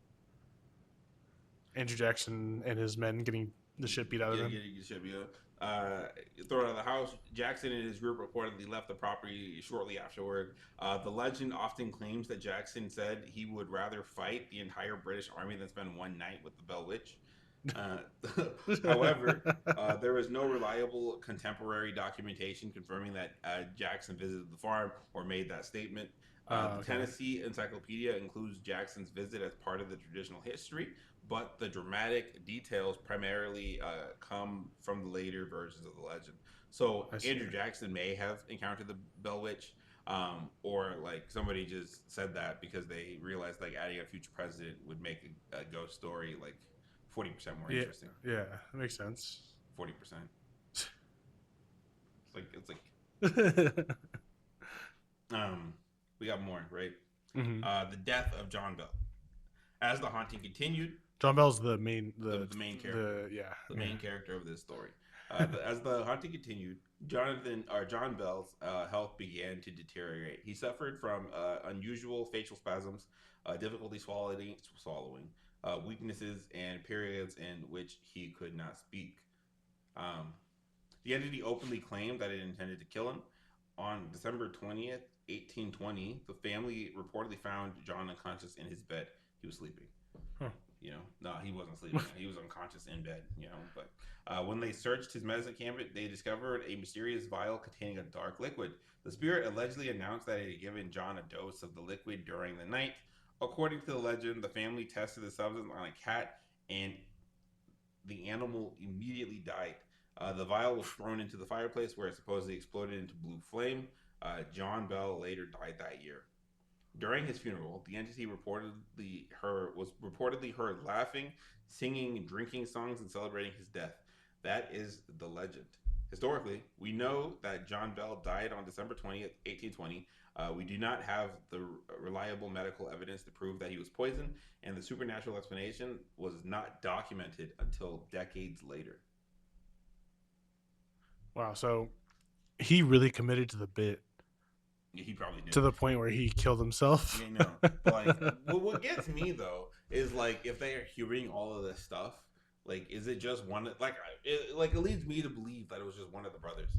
Andrew Jackson and his men getting the shit beat out of him. Getting the shit beat Thrown out of the house. Jackson and his group reportedly left the property shortly afterward. The legend often claims that Jackson said he would rather fight the entire British army than spend one night with the Bell Witch. Uh, However, there is no reliable contemporary documentation confirming that Jackson visited the farm or made that statement. The Tennessee Encyclopedia includes Jackson's visit as part of the traditional history, but the dramatic details primarily come from the later versions of the legend. So Andrew Jackson may have encountered the Bell Witch, or like somebody just said that because they realized like adding a future president would make a ghost story like 40% more interesting. Yeah, that makes sense. 40%. It's like we got more, right? Mm-hmm. The death of John Bell. As the haunting continued, John Bell's the main character. The main character of this story. As the haunting continued, John Bell's health began to deteriorate. He suffered from unusual facial spasms, difficulty swallowing, weaknesses, and periods in which he could not speak. The entity openly claimed that it intended to kill him. On December 20th, 1820, the family reportedly found John unconscious in his bed. He was sleeping. Huh. You know, no, he wasn't sleeping. He was unconscious in bed, you know. But when they searched his medicine cabinet, they discovered a mysterious vial containing a dark liquid. The spirit allegedly announced that it had given John a dose of the liquid during the night. According to the legend, the family tested the substance on a cat, and the animal immediately died. The vial was thrown into the fireplace, where it supposedly exploded into blue flame. John Bell later died that year. During his funeral, the entity was reportedly heard laughing, singing, drinking songs, and celebrating his death. That is the legend. Historically, we know that John Bell died on December 20th, 1820. We do not have the reliable medical evidence to prove that he was poisoned, and the supernatural explanation was not documented until decades later. Wow, so he really committed to the bit. Yeah, he probably did. To the point where he killed himself. Yeah, no. But like, what gets me though is like if they are hearing all of this stuff, like, is it just one? Like, it leads me to believe that it was just one of the brothers.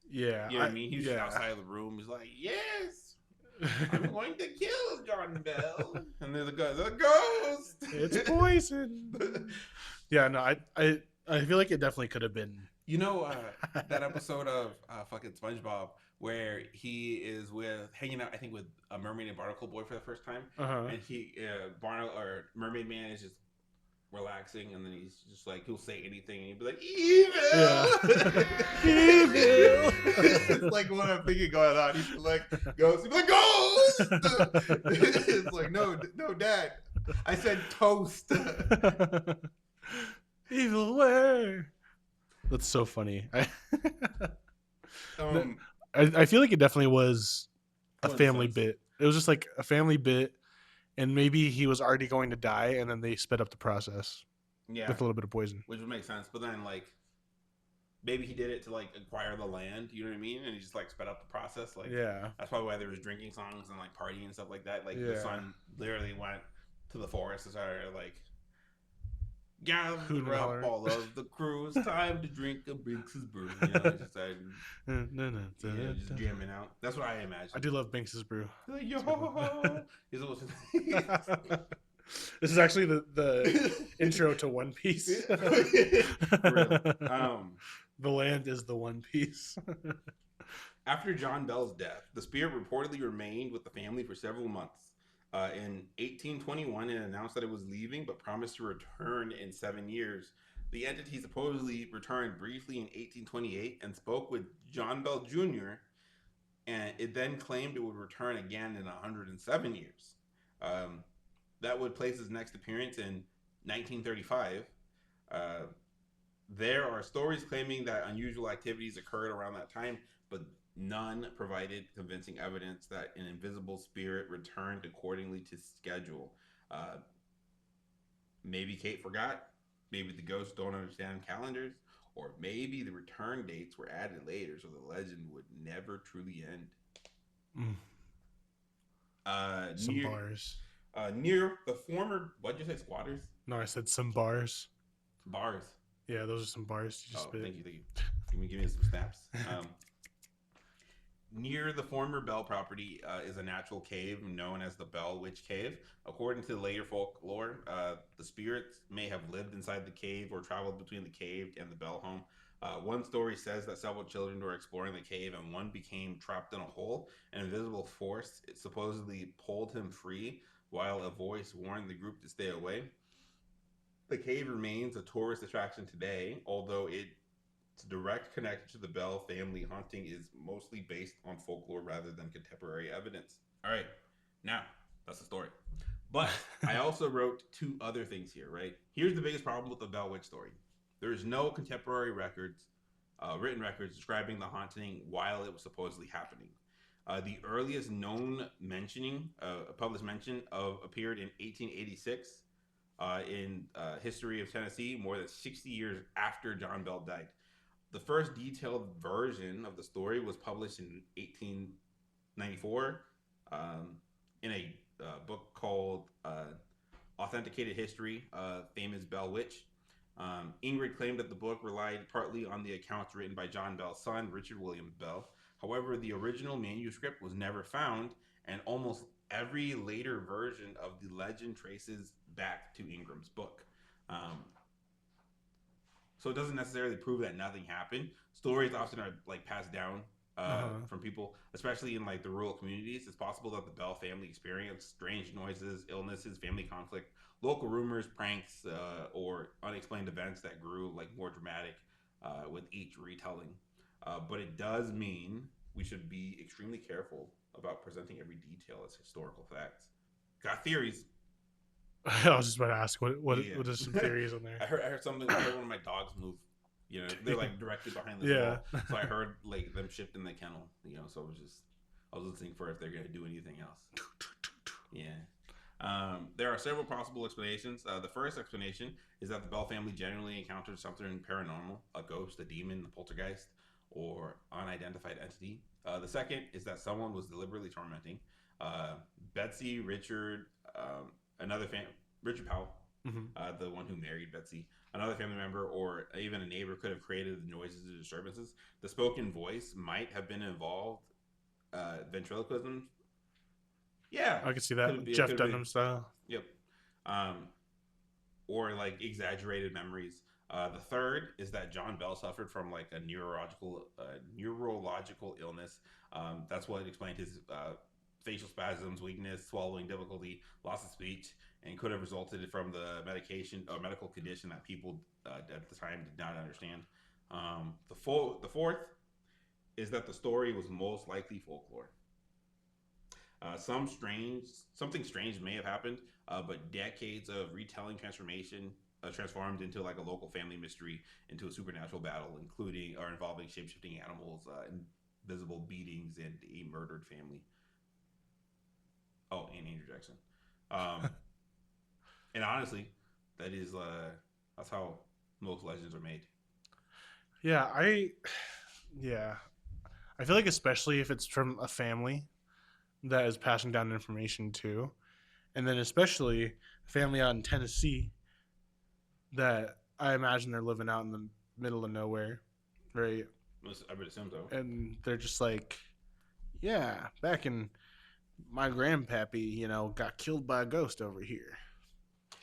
Yeah, you know what I mean. He's just outside of the room. He's like, "Yes, I'm going to kill John Bell," and there's a ghost. It's poison. Yeah, no, I feel like it definitely could have been. You know that episode of fucking SpongeBob where he is hanging out, I think, with a mermaid and barnacle boy for the first time, and he mermaid man is just relaxing, and then he's just like, he'll say anything, and he'll be like, "Evil, evil." It's like what I'm thinking going on. He's like, "Ghost," he's like, "Ghost." It's like, no, Dad, I said toast. Evil where? That's so funny. I feel like it definitely was a family bit. It was just like a family bit, and maybe he was already going to die, and then they sped up the process. Yeah, with a little bit of poison, which would make sense. But then, like, maybe he did it to like acquire the land. You know what I mean? And he just like sped up the process. Like, yeah, that's probably why there was drinking songs and like partying and stuff like that. Like, the son literally went to the forest and started like, gather up all of the crew. It's time to drink a Binks's brew. You know, just started, just jamming out. That's what I imagine. I do love Binks's brew. Like, yo, this is actually the intro to One Piece. Really? The land is the One Piece. After John Bell's death, the spirit reportedly remained with the family for several months. In 1821, it announced that it was leaving, but promised to return in 7 years. The entity supposedly returned briefly in 1828 and spoke with John Bell Jr., and it then claimed it would return again in 107 years. That would place his next appearance in 1935. There are stories claiming that unusual activities occurred around that time, but none provided convincing evidence that an invisible spirit returned accordingly to schedule. Maybe Kate forgot. Maybe the ghosts don't understand calendars. Or maybe the return dates were added later so the legend would never truly end. Some bars. Near the former, what'd you say, squatters? No, I said some bars. Bars. Yeah, those are some bars you just Oh, spit. thank you. Give me some snaps. Near the former Bell property is a natural cave known as the Blair Witch Cave. According to later folklore, the spirits may have lived inside the cave or traveled between the cave and the Bell home. One story says that several children were exploring the cave and one became trapped in a hole. An invisible force supposedly pulled him free, while a voice warned the group to stay away. The cave remains a tourist attraction today, although its direct connection to the Bell family haunting is mostly based on folklore rather than contemporary evidence. All right, now that's the story. But I also wrote two other things here, right? Here's the biggest problem with the Bell Witch story. There's no contemporary records, written records describing the haunting while it was supposedly happening. The earliest known published mention appeared in 1886 in History of Tennessee, more than 60 years after John Bell died. The first detailed version of the story was published in 1894 in a book called Authenticated History of Famous Bell Witch. Ingrid claimed that the book relied partly on the accounts written by John Bell's son, Richard William Bell. However, the original manuscript was never found, and almost every later version of the legend traces back to Ingram's book. So it doesn't necessarily prove that nothing happened. Stories often are like passed down from people, especially in like the rural communities. It's possible that the Bell family experienced strange noises, illnesses, family conflict, local rumors, pranks, or unexplained events that grew like more dramatic with each retelling. But it does mean we should be extremely careful about presenting every detail as historical facts. Got theories. I was just about to ask what Yeah. are some theories on there. I heard something. I heard one of my dogs move. You know, they're like directly behind this Yeah. wall. So I heard like them shift in the kennel. You know, so I was listening for if they're gonna do anything else. Yeah. There are several possible explanations. The first explanation is that the Bell family generally encountered something paranormal, a ghost, a demon, a poltergeist, or unidentified entity. The second is that someone was deliberately tormenting. Betsy, Richard, Richard Powell, the one who married Betsy, another family member, or even a neighbor could have created the noises and disturbances. The spoken voice might have been involved. Ventriloquism. Yeah, I could see that. Jeff Dunham style. Yep. Or like exaggerated memories. The third is that John Bell suffered from like a neurological illness. That's what explained his facial spasms, weakness, swallowing difficulty, loss of speech, and could have resulted from the medication or medical condition that people at the time did not understand. The fourth is that the story was most likely folklore. Something strange may have happened, but decades of retelling transformed into like a local family mystery, into a supernatural battle, including or involving shape-shifting animals, invisible beatings, and a murdered family. Oh, and Andrew Jackson. And honestly, that's how most legends are made. Yeah, I feel like especially if it's from a family that is passing down information too, and then especially a family out in Tennessee that I imagine they're living out in the middle of nowhere, right? I would assume so. And they're just like, yeah, back in my grandpappy, got killed by a ghost over here.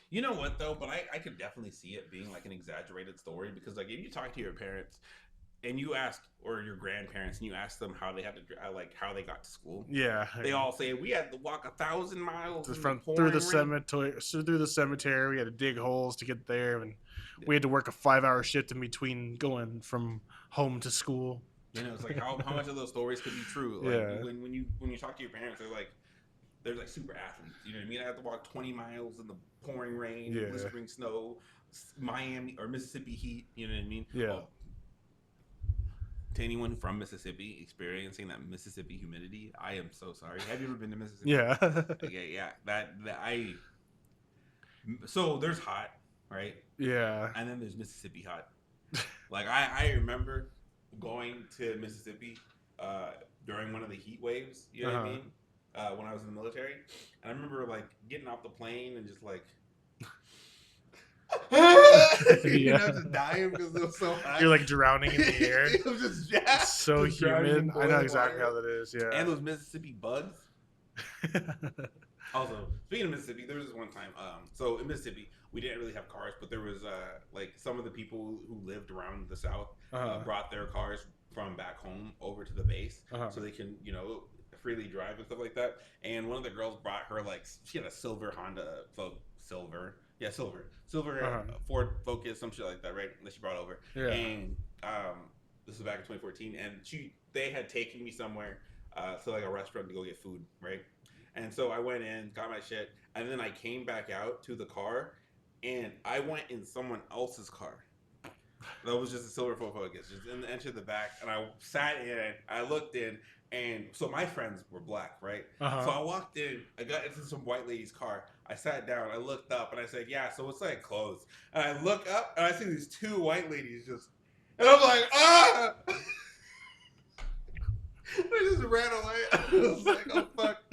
You know what though? But I could definitely see it being like an exaggerated story, because like if you talk to your parents and you ask, or your grandparents, and you ask them how they had to how they got to school, they all say we had to walk 1,000 miles through the cemetery. We had to dig holes to get there, and we had to work a 5-hour shift in between going from home to school. You know, it's like how much of those stories could be true? Like when you talk to your parents, they're like super athletes. You know what I mean? I have to walk 20 miles in the pouring rain, blistering snow, Miami or Mississippi heat. You know what I mean? Yeah. Well, to anyone from Mississippi experiencing that Mississippi humidity, I am so sorry. Have you ever been to Mississippi? Yeah. Okay, yeah. So there's hot, right? Yeah. And then there's Mississippi hot. Like I remember going to Mississippi during one of the heat waves. You know what I mean? When I was in the military, and I remember like getting off the plane and just like You know, just dying because it was so hot. You're like drowning in the air. It was just It's so just drowning in humid. I know boiling exactly water. how that is. Yeah. And those Mississippi bugs. Also, speaking of Mississippi, there was this one time. So in Mississippi, we didn't really have cars, but there was like some of the people who lived around the South brought their cars from back home over to the base, so they can, you know, freely drive and stuff like that. And one of the girls brought her, like, she had a silver Honda, silver Ford Focus, some shit like that, right? That she brought over. Yeah. And this was back in 2014, and they had taken me somewhere to like a restaurant to go get food, right? And so I went in, got my shit, and then I came back out to the car, and I went in someone else's car. That was just a silver Focus, just in the entry of the back, and I sat in, I looked in, and so my friends were black, right? So I walked in, I got into some white lady's car, I sat down, I looked up, and I said, yeah, so it's like closed. And I look up, and I see these two white ladies just, and I'm like, ah! They just ran away. I was like, oh, fuck.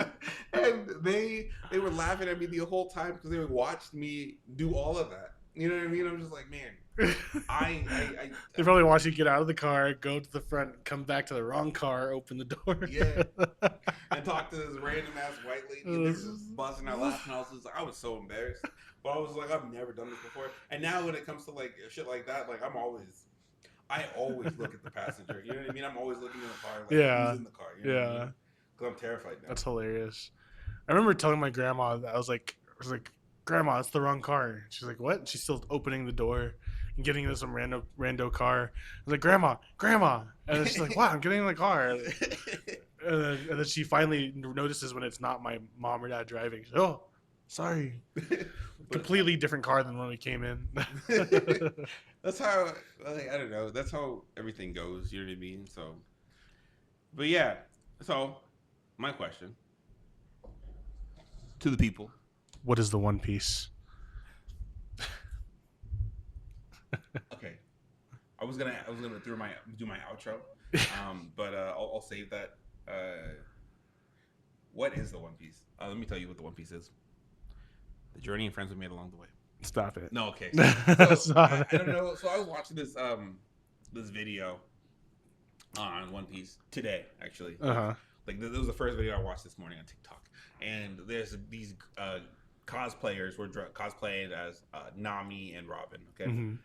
And they were laughing at me the whole time because they watched me do all of that. You know what I mean? I'm just like, man, They probably watched you get out of the car, go to the front, come back to the wrong car, open the door. Yeah. And talk to this random ass white lady and they were just busting out laughing. I was so embarrassed. But I was like, I've never done this before. And now when it comes to like shit like that, like I always look at the passenger. You know what I mean? I'm always looking in the car, like who's in the car. You know what I mean? Because I'm terrified now. That's hilarious. I remember telling my grandma that I was like, Grandma, it's the wrong car. She's like, what? She's still opening the door and getting into some rando car. I was like, Grandma. And then she's like, what? I'm getting in the car. And then she finally notices when it's not my mom or dad driving. She's like, oh, sorry. Completely different car than when we came in. That's how, like, I don't know. That's how everything goes. You know what I mean? So, but yeah. So, my question to the people. What is the One Piece? Okay, I was gonna do my outro, but I'll save that. What is the One Piece? Let me tell you what the One Piece is. The journey and friends we made along the way. Stop it. No, okay. So, I don't know. So I was watching this video on One Piece today, actually. Like this was the first video I watched this morning on TikTok, and there's these cosplayers were cosplaying as Nami and Robin. Okay,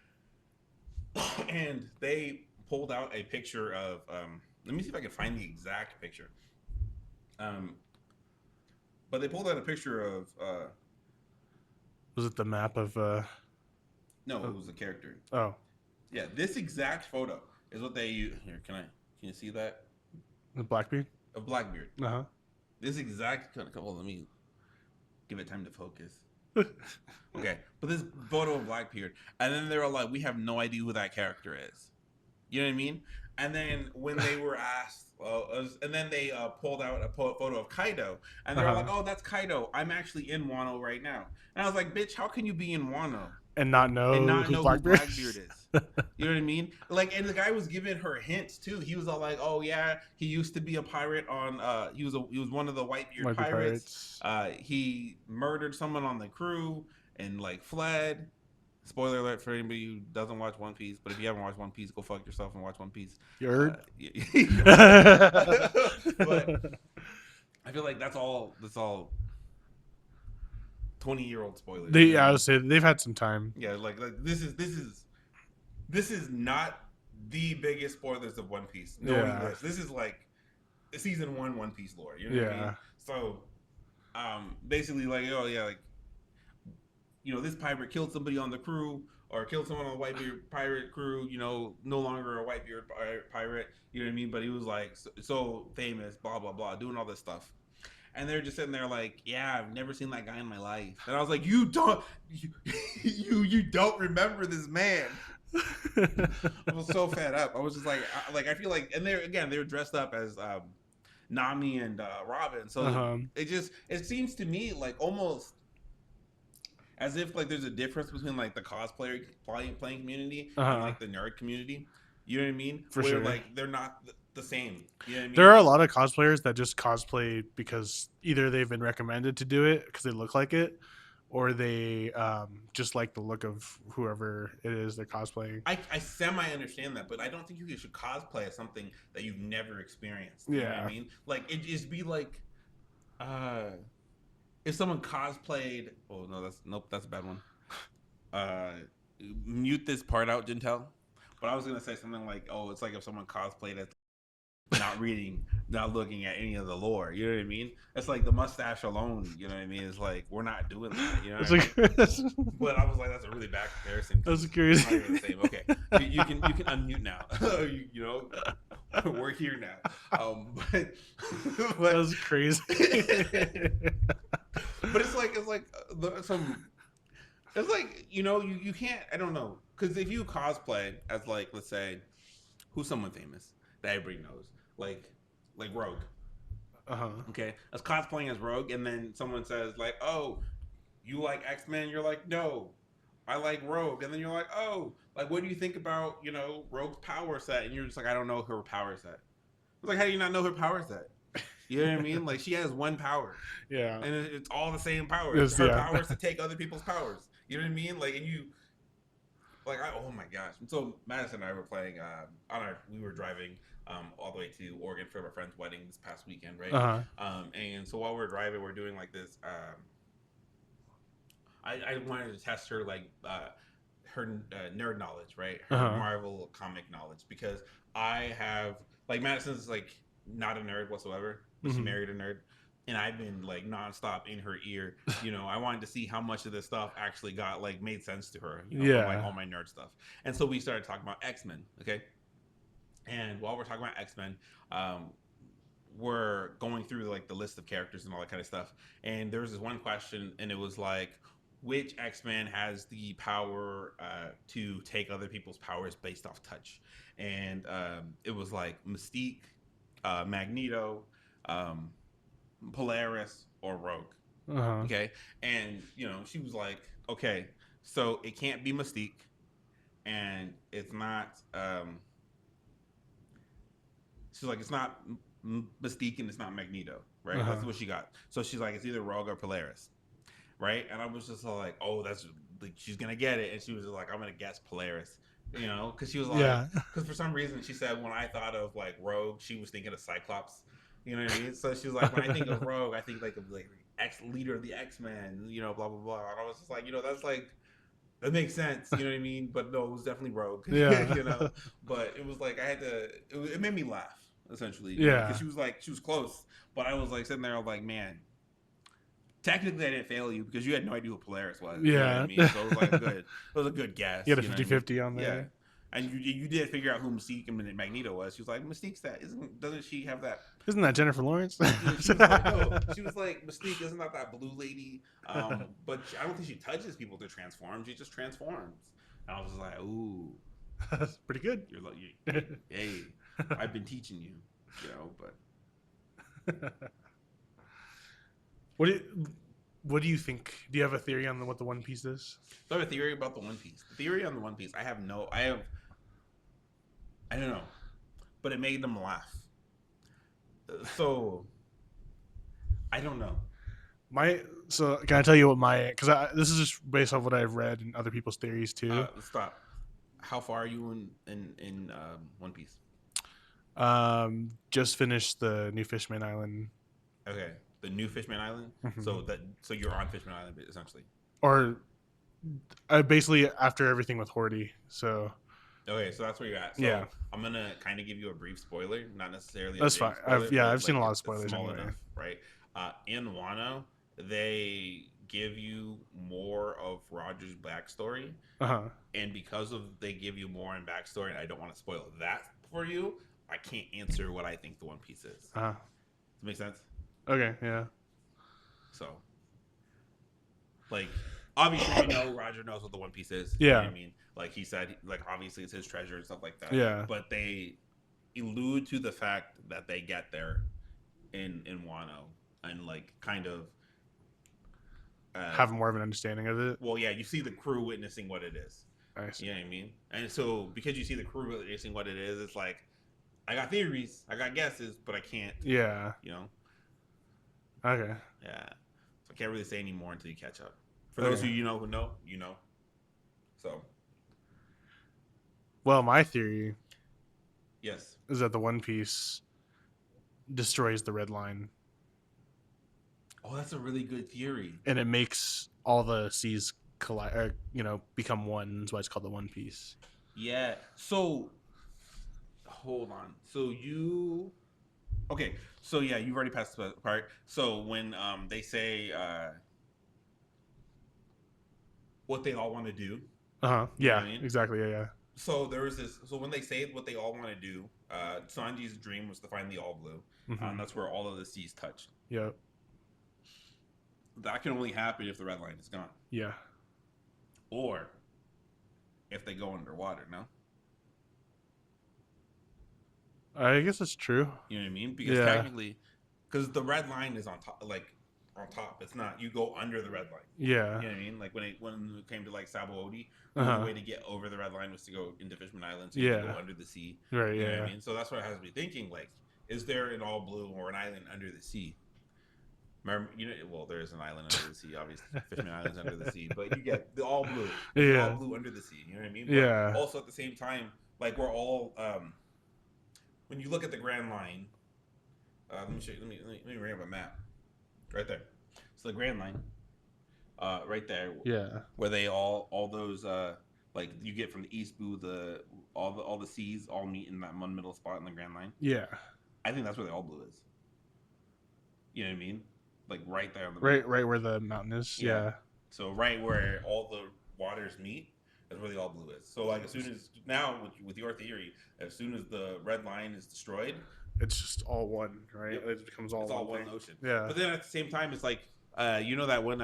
and they pulled out a picture of. Let me see if I can find the exact picture. But they pulled out a picture of. Was it the map of? No, it was a character. Oh, yeah. This exact photo is what they use. Here, can you see that? The Blackbeard. Of Blackbeard. This exact. Well, let me give it time to focus. Okay, but this photo of Blackbeard, and then they were like, "We have no idea who that character is." You know what I mean? And then when they were asked, and then they pulled out a photo of Kaido, and they were like, "Oh, that's Kaido. I'm actually in Wano right now." And I was like, "Bitch, how can you be in Wano and not know who Blackbeard is?" You know what I mean? Like, and the guy was giving her hints too. He was all like, "Oh yeah, he used to be a pirate on. He was one of the Whitebeard pirates. He murdered someone on the crew and like fled." Spoiler alert for anybody who doesn't watch One Piece, but if you haven't watched One Piece, go fuck yourself and watch One Piece. You heard? But I feel like that's all 20-year-old spoilers. I would say they've had some time. Yeah, like this is not the biggest spoilers of One Piece. This is like season 1 One Piece lore. You know what I mean? So, basically, like, oh yeah, like, you know, this pirate killed somebody on the crew or killed someone on the Whitebeard pirate crew. You know, no longer a Whitebeard pirate. You know what I mean? But he was like so famous, blah blah blah, doing all this stuff. And they're just sitting there like, yeah, I've never seen that guy in my life. And I was like, you don't remember this man. I was so fed up. I was just like I feel like, and they were dressed up as Nami and Robin. So it seems to me like almost as if like there's a difference between like the cosplayer playing community and like the nerd community. You know what I mean? For sure. Like they're not the same. You know what I mean? There are a lot of cosplayers that just cosplay because either they've been recommended to do it because they look like it, or they just like the look of whoever it is they're cosplaying. I semi understand that, but I don't think you should cosplay as something that you've never experienced. You know what I mean? Like it just be like, if someone cosplayed. Oh no, that's a bad one. Mute this part out, Jintel. But I was gonna say something like, oh, it's like if someone cosplayed as not reading, not looking at any of the lore. You know what I mean? It's like the mustache alone. You know what I mean? It's like we're not doing that. You know what I mean? But I was like, that's a really bad comparison. That's crazy. It's not even the same. Okay, you can unmute now. you know, we're here now. But That's crazy. But it's like some. It's like, you know, you can't. I don't know, because if you cosplay as, like, let's say, who's someone famous that everybody knows, like Rogue. Okay, as cosplaying as Rogue, and then someone says like, "Oh, you like X-Men?" You're like, "No, I like Rogue." And then you're like, "Oh, like, what do you think about, you know, Rogue's power set?" And you're just like, "I don't know her power set." It's like, how do you not know her power set? You know what I mean? Like, she has one power. Yeah. And it's all the same powers. Her powers to take other people's powers. You know what I mean? Like, and you, like, oh my gosh. And so Madison and I were playing, we were driving all the way to Oregon for my friend's wedding this past weekend, right? And so while we're driving, we're doing like this, I wanted to test her, like, her nerd knowledge, right? Her Marvel comic knowledge, because I have, like, Madison's like not a nerd whatsoever. She married a nerd, and I've been like nonstop in her ear. You know, I wanted to see how much of this stuff actually got like made sense to her. You know, from, like, all my nerd stuff. And so we started talking about X-Men. Okay, and while we're talking about X-Men, we're going through like the list of characters and all that kind of stuff. And there was this one question, and it was like, which X-Men has the power to take other people's powers based off touch? And it was like Mystique, Magneto, Polaris, or Rogue. Okay, and you know, she was like, okay, so it can't be Mystique, and it's not. She's like, it's not Mystique and it's not Magneto, right? That's what she got. So she's like, it's either Rogue or Polaris, right? And I was just like, oh, that's like, she's gonna get it, and she was just like, I'm gonna guess Polaris. You know, because she was like, because for some reason she said when I thought of like Rogue, she was thinking of Cyclops. You know what I mean? So she was like, when I think of Rogue, I think like of like leader of the X-Men. You know, blah blah blah. And I was just like, you know, that's like, that makes sense. You know what I mean? But no, it was definitely Rogue. Yeah. You know, but it was like I had to. It made me laugh essentially. Yeah. Because she was like, she was close, but I was like sitting there, I was like, man. Technically, I didn't fail you because you had no idea who Polaris was. You know what I mean? So it was like good. It was a good guess. You had a 50-50 on there. Yeah. And you did figure out who Mystique and Magneto was. She was like, Mystique's that. Doesn't she have that? Isn't that Jennifer Lawrence? She was like, no. She was like, Mystique isn't that blue lady? But I don't think she touches people to transform. She just transforms. And I was just like, ooh. That's pretty good. You're like, hey, I've been teaching you, you know, but. What do you think? Do you have a theory on what the One Piece is? So I have a theory about the One Piece. The theory on the One Piece, I don't know, but it made them laugh. So I don't know. So can I tell you what because this is just based off what I've read and other people's theories too. Stop. How far are you in One Piece? Just finished the new Fishman Island. Okay. The new Fishman Island. So you're on Fishman Island essentially. Or basically after everything with Horty. So. Okay, so that's where you're at. So yeah. I'm gonna kind of give you a brief spoiler, not necessarily. That's fine. I've seen a lot of spoilers small anyway. Enough, right? In Wano, they give you more of Roger's backstory, and because they give you more in backstory, and I don't want to spoil that for you, I can't answer what I think the One Piece is. Does that make sense? Okay, yeah. So, like, obviously, we know Roger knows what the One Piece is. Yeah. You know what I mean? Like he said, like, obviously it's his treasure and stuff like that. Yeah. But they allude to the fact that they get there in Wano and, like, kind of have more of an understanding of it. Well, yeah, you see the crew witnessing what it is. I see. You know what I mean? And so, because you see the crew witnessing what it is, it's like, I got theories, I got guesses, but I can't. Yeah. You know? Okay. Yeah. So I can't really say any more until you catch up. For those Okay. who who know, So, Well, my theory yes. is that the One Piece destroys the red line, Oh, that's a really good theory. and it makes all the seas collide, or become one. That's why it's called the One Piece. Yeah. So, hold on. Okay. So yeah, you've already passed the part. So when they say what they all want to do. Yeah. What I mean? Exactly. Yeah. So there was this. So when they say what they all want to do, Sanji's dream was to find the All Blue. Mm-hmm. That's where all of the seas touch. Yep. That can only happen if the red line is gone, Yeah. or if they go underwater. No. I guess it's true. You know what I mean? Because technically, because the red line is on top, on top. It's not you go under the red line. Yeah. You know what I mean? Like when it came to like Sabaody, the only way to get over the red line was to go into Fishman Island. So you had to go under the sea. Right. You know Yeah. what I mean? So that's what it has to be thinking. Like, is there an all blue or an island under the sea? Well, there is an island under the sea. Obviously, Fishman Island's under the sea, but you get the all blue. Yeah. All blue under the sea. You know what I mean? But Yeah. also at the same time, like we're all. When you look at the Grand Line, let me show you. Let me bring up a map. Right there. So the Grand Line, right there. Yeah. Where they all those like you get from the East Blue, all the seas all meet in that one middle spot in the Grand Line. Yeah. I think that's where the all blue is. You know what I mean? Like right there on the right where the mountain is. Yeah. So right where all the waters meet is where the all blue is. So like as soon as now with your theory, as soon as the red line is destroyed, it's just all one, right? Yep. It becomes all one ocean. Yeah. But then at the same time, it's like that when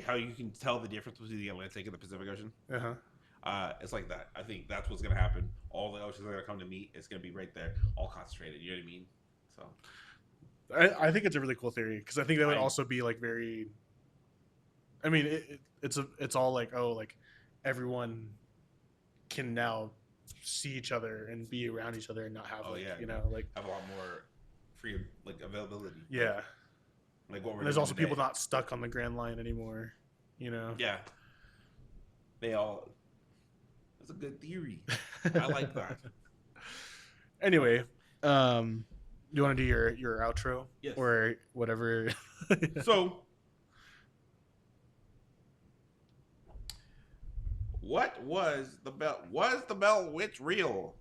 how you can tell the difference between the Atlantic and the Pacific Ocean. It's like that. I think that's what's gonna happen. All the oceans are gonna come to meet. It's gonna be right there, all concentrated. You know what I mean? So. I think it's a really cool theory because I think that would also be like very. I mean, it's all like everyone can now see each other and be around each other and not have have a lot more free availability. Yeah. Like what we're. And there's also people not stuck on the Grand Line anymore. Yeah. They all. That's a good theory. I like that. Anyway, you want to do your outro? Yes. Or whatever. So, what was the Blair Witch real?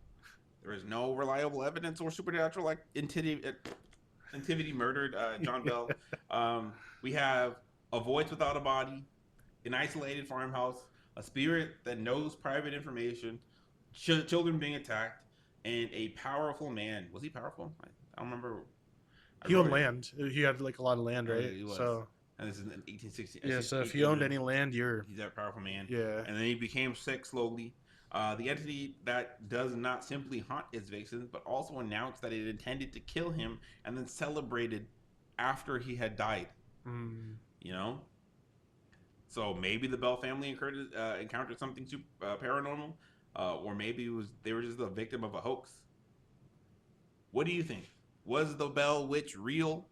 There is no reliable evidence or supernatural activity murdered John Bell. We have a voice without a body, an isolated farmhouse, a spirit that knows private information, children being attacked, and a powerful man. Was he powerful? I don't remember. He owned land. He had like a lot of land, right? He was. So. And this is in 1860. Yeah, so if he owned any land, he's that powerful man. Yeah. And then he became sick slowly. The entity that does not simply haunt its victims, but also announced that it intended to kill him and then celebrated after he had died. You know? So maybe the Bell family encountered something paranormal, or maybe they were just the victim of a hoax. What do you think? Was the Bell Witch real?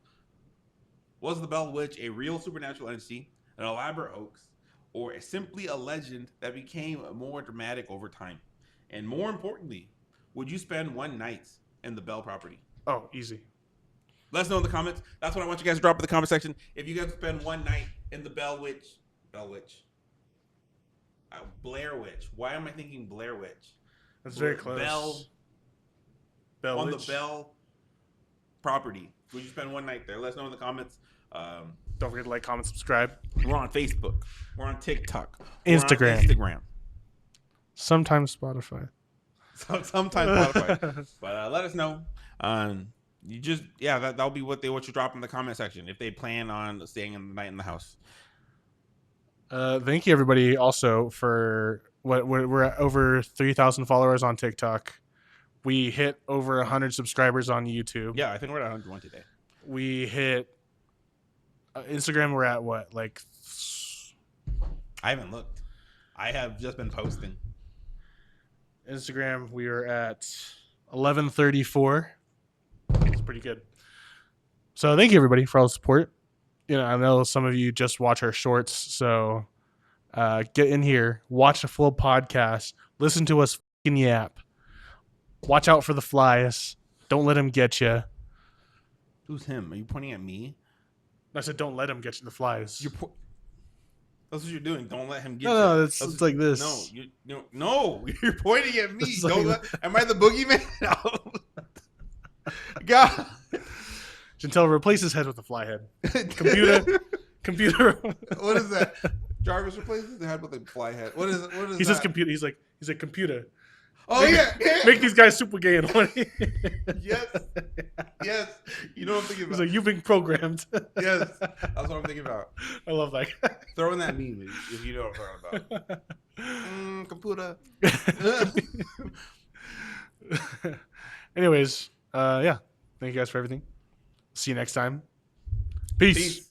Was the Bell Witch a real supernatural entity, an elaborate hoax, or simply a legend that became more dramatic over time? And more importantly, would you spend one night in the Bell property? Oh, easy. Let us know in the comments. That's what I want you guys to drop in the comment section. If you guys spend one night in the Blair Witch. Why am I thinking Blair Witch? That's very close. Bell on Witch. The Bell property. Would you spend one night there? Let us know in the comments. Don't forget to like, comment, subscribe. We're on Facebook. We're on TikTok. Instagram. Sometimes Spotify. Sometimes Spotify. But let us know. That'll be what you drop in the comment section if they plan on staying the night in the house. Thank you everybody also for we're at over 3,000 followers on TikTok. We hit over 100 subscribers on YouTube. Yeah, I think we're at 101 today. We hit Instagram. We're at what? Like, I haven't looked. I have just been posting. Instagram, we are at 1134. It's pretty good. So thank you everybody for all the support. I know some of you just watch our shorts, so get in here, watch the full podcast, listen to us fucking yap. Watch out for the flies. Don't let them get you. Who's him? Are you pointing at me? I said, don't let him get you the flies. That's what you're doing. Don't let him get No, you. it's like this. No, you're pointing at me. It's Don't like am I the boogeyman? God. Chantel, replace his head with a fly head. Computer. What is that? Jarvis replaces the head with a fly head. What is it? What is He that? says computer. He's like computer. Oh yeah. Make these guys super gay and horny. Yes. You know what I'm thinking about. He's like, you've been programmed. Yes. That's what I'm thinking about. I love that guy. Throw in that meme if you know what I'm talking about. Computer. Anyways, yeah. Thank you guys for everything. See you next time. Peace.